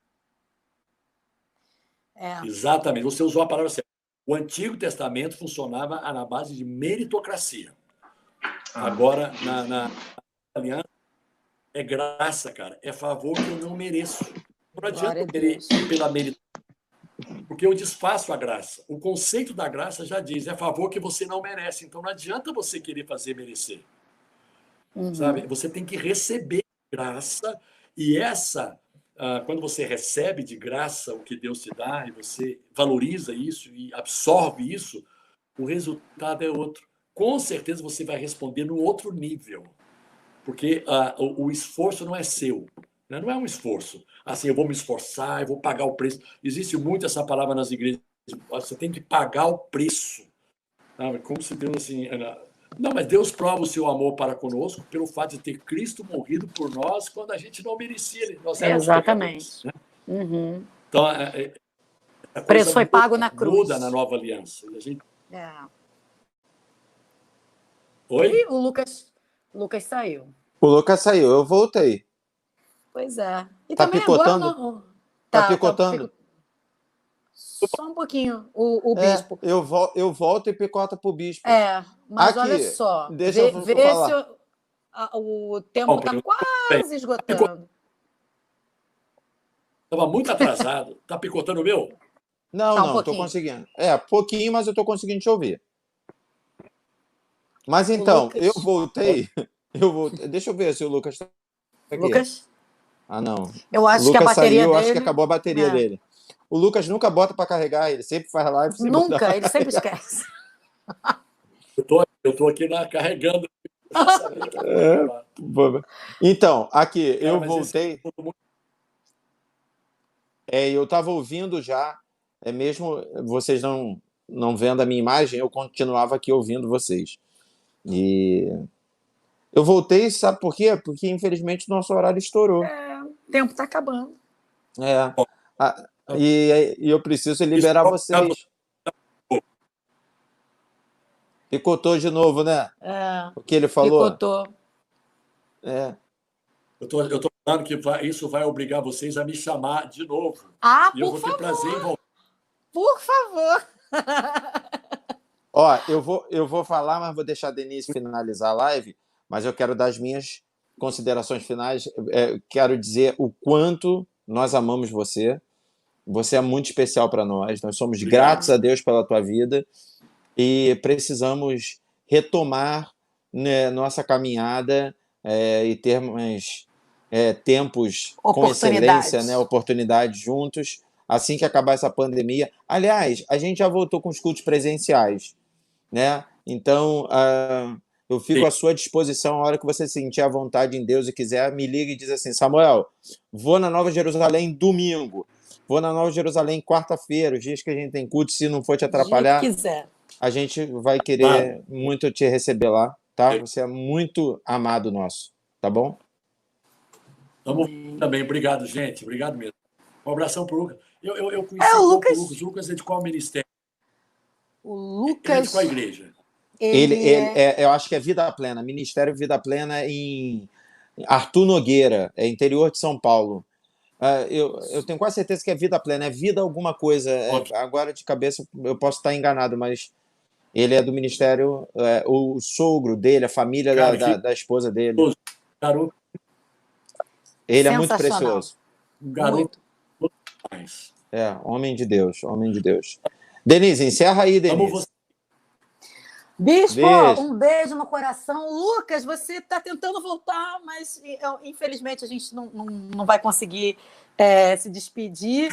É. exatamente, você usou a palavra certa. O Antigo Testamento funcionava na base de meritocracia. Agora, na aliança, é graça, cara. É favor que eu não mereço. Não adianta Glória a eu querer Deus. ir pela meritocracia, porque eu desfaço a graça. O conceito da graça já diz, é favor que você não merece. Então não adianta você querer fazer merecer. Uhum. Sabe? Você tem que receber graça, e quando você recebe de graça o que Deus te dá, e você valoriza isso e absorve isso, o resultado é outro. Com certeza você vai responder no outro nível, porque o esforço não é seu, né? Não é um esforço. Assim, eu vou me esforçar, eu vou pagar o preço. Existe muito essa palavra nas igrejas. Você tem que pagar o preço. Sabe? Como se Deus assim. Não, mas Deus prova o seu amor para conosco pelo fato de ter Cristo morrido por nós quando a gente não merecia, nós éramos pecadores, Exatamente. né? Uhum. Então, a O preço coisa foi pago na muda na cruz. nova aliança. E a gente... É. E Oi? o Lucas saiu. O Lucas saiu, eu voltei. Pois é. E Tá também agora picotando? não. Tá Tá, picotando? só um pouquinho o É, bispo. eu volto e picota pro bispo. É, mas olha Aqui, só, deixa eu vê se falar. o tempo Bom, está bem, quase esgotando. estava muito atrasado. Tá picotando o meu? Não, Tá um não, tô pouquinho. conseguindo. Pouquinho, mas eu tô conseguindo te ouvir. Mas O então, eu Lucas. voltei. Eu voltei. Deixa eu ver se o Lucas tá aqui. Lucas? Ah, não. Eu O acho que a Lucas bateria saiu, eu acho que dele. acabou a bateria É, dele. O Lucas nunca bota para carregar, ele sempre faz live sem botar nunca, para ele sempre carregar. esquece. Eu tô aqui carregando o pensamento agora. Então, aqui, Cara, eu mas esse voltei. Eu estava ouvindo já, mesmo vocês não vendo a minha imagem, eu continuava aqui ouvindo vocês. E Eu voltei, sabe por quê? Porque, infelizmente, o nosso horário estourou. O tempo está acabando. É. E eu preciso liberar vocês. Picotou de novo, né? O que ele falou? Picotou. Eu tô falando que isso vai obrigar vocês a me chamar de novo. E eu vou ter prazer em voltar. Por favor. Ó, eu vou falar, mas vou deixar a Denise finalizar a live, mas eu quero dar as minhas considerações finais. Quero dizer o quanto nós amamos você. Você é muito especial para nós. Nós somos gratos a Deus pela tua vida e precisamos retomar, né, nossa caminhada e termos tempos com excelência, né, oportunidades juntos, assim que acabar essa pandemia. Aliás, a gente já voltou com os cultos presenciais, né? Então, eu fico à sua disposição. A hora que você sentir a vontade em Deus e quiser, me liga e diz assim: Samuel, vou na Nova Jerusalém domingo, vou na Nova Jerusalém quarta-feira, os dias que a gente tem culto, se não for te atrapalhar, a gente vai querer muito te receber lá, tá? Você é muito amado nosso, tá bom? Também, obrigado, gente. Obrigado mesmo. Um abração pro Lucas. Eu conheci o Lucas. O Lucas é de qual ministério? O Lucas... Ele é de qual igreja? Eu acho que é Vida Plena, Ministério Vida Plena em Arthur Nogueira, interior de São Paulo. Eu tenho quase certeza que é Vida Plena, é Vida alguma coisa. Agora de cabeça eu posso estar enganado, mas ele é do ministério, o sogro dele, a família da esposa dele. Garoto. Ele é muito precioso. Um garoto. Homem de Deus, homem de Deus. Denise, encerra aí, Denise. Bispo, um beijo no coração. Lucas, você está tentando voltar, mas infelizmente a gente não vai conseguir se despedir.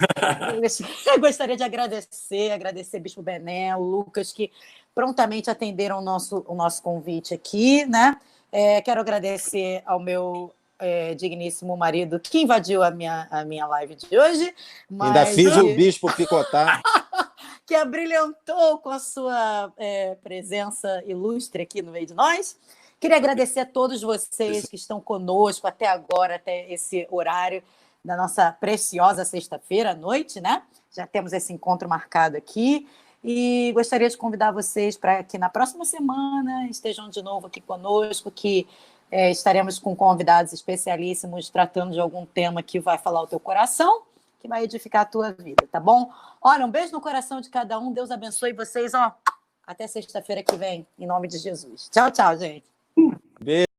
Eu gostaria de agradecer Bispo Bené, o Lucas, que prontamente atenderam o nosso convite aqui, né? Quero agradecer ao meu digníssimo marido que invadiu a minha live de hoje. Ainda fiz o bispo picotar. Que abrilhantou com a sua presença ilustre aqui no meio de nós. Queria agradecer a todos vocês que estão conosco até agora, até esse horário da nossa preciosa sexta-feira à noite, né? Já temos esse encontro marcado aqui. E gostaria de convidar vocês para que na próxima semana estejam de novo aqui conosco, que estaremos com convidados especialíssimos tratando de algum tema que vai falar o teu coração, que vai edificar a tua vida, tá bom? Olha, um beijo no coração de cada um. Deus abençoe vocês, ó. Até sexta-feira que vem, em nome de Jesus. Tchau, tchau, gente. Beijo.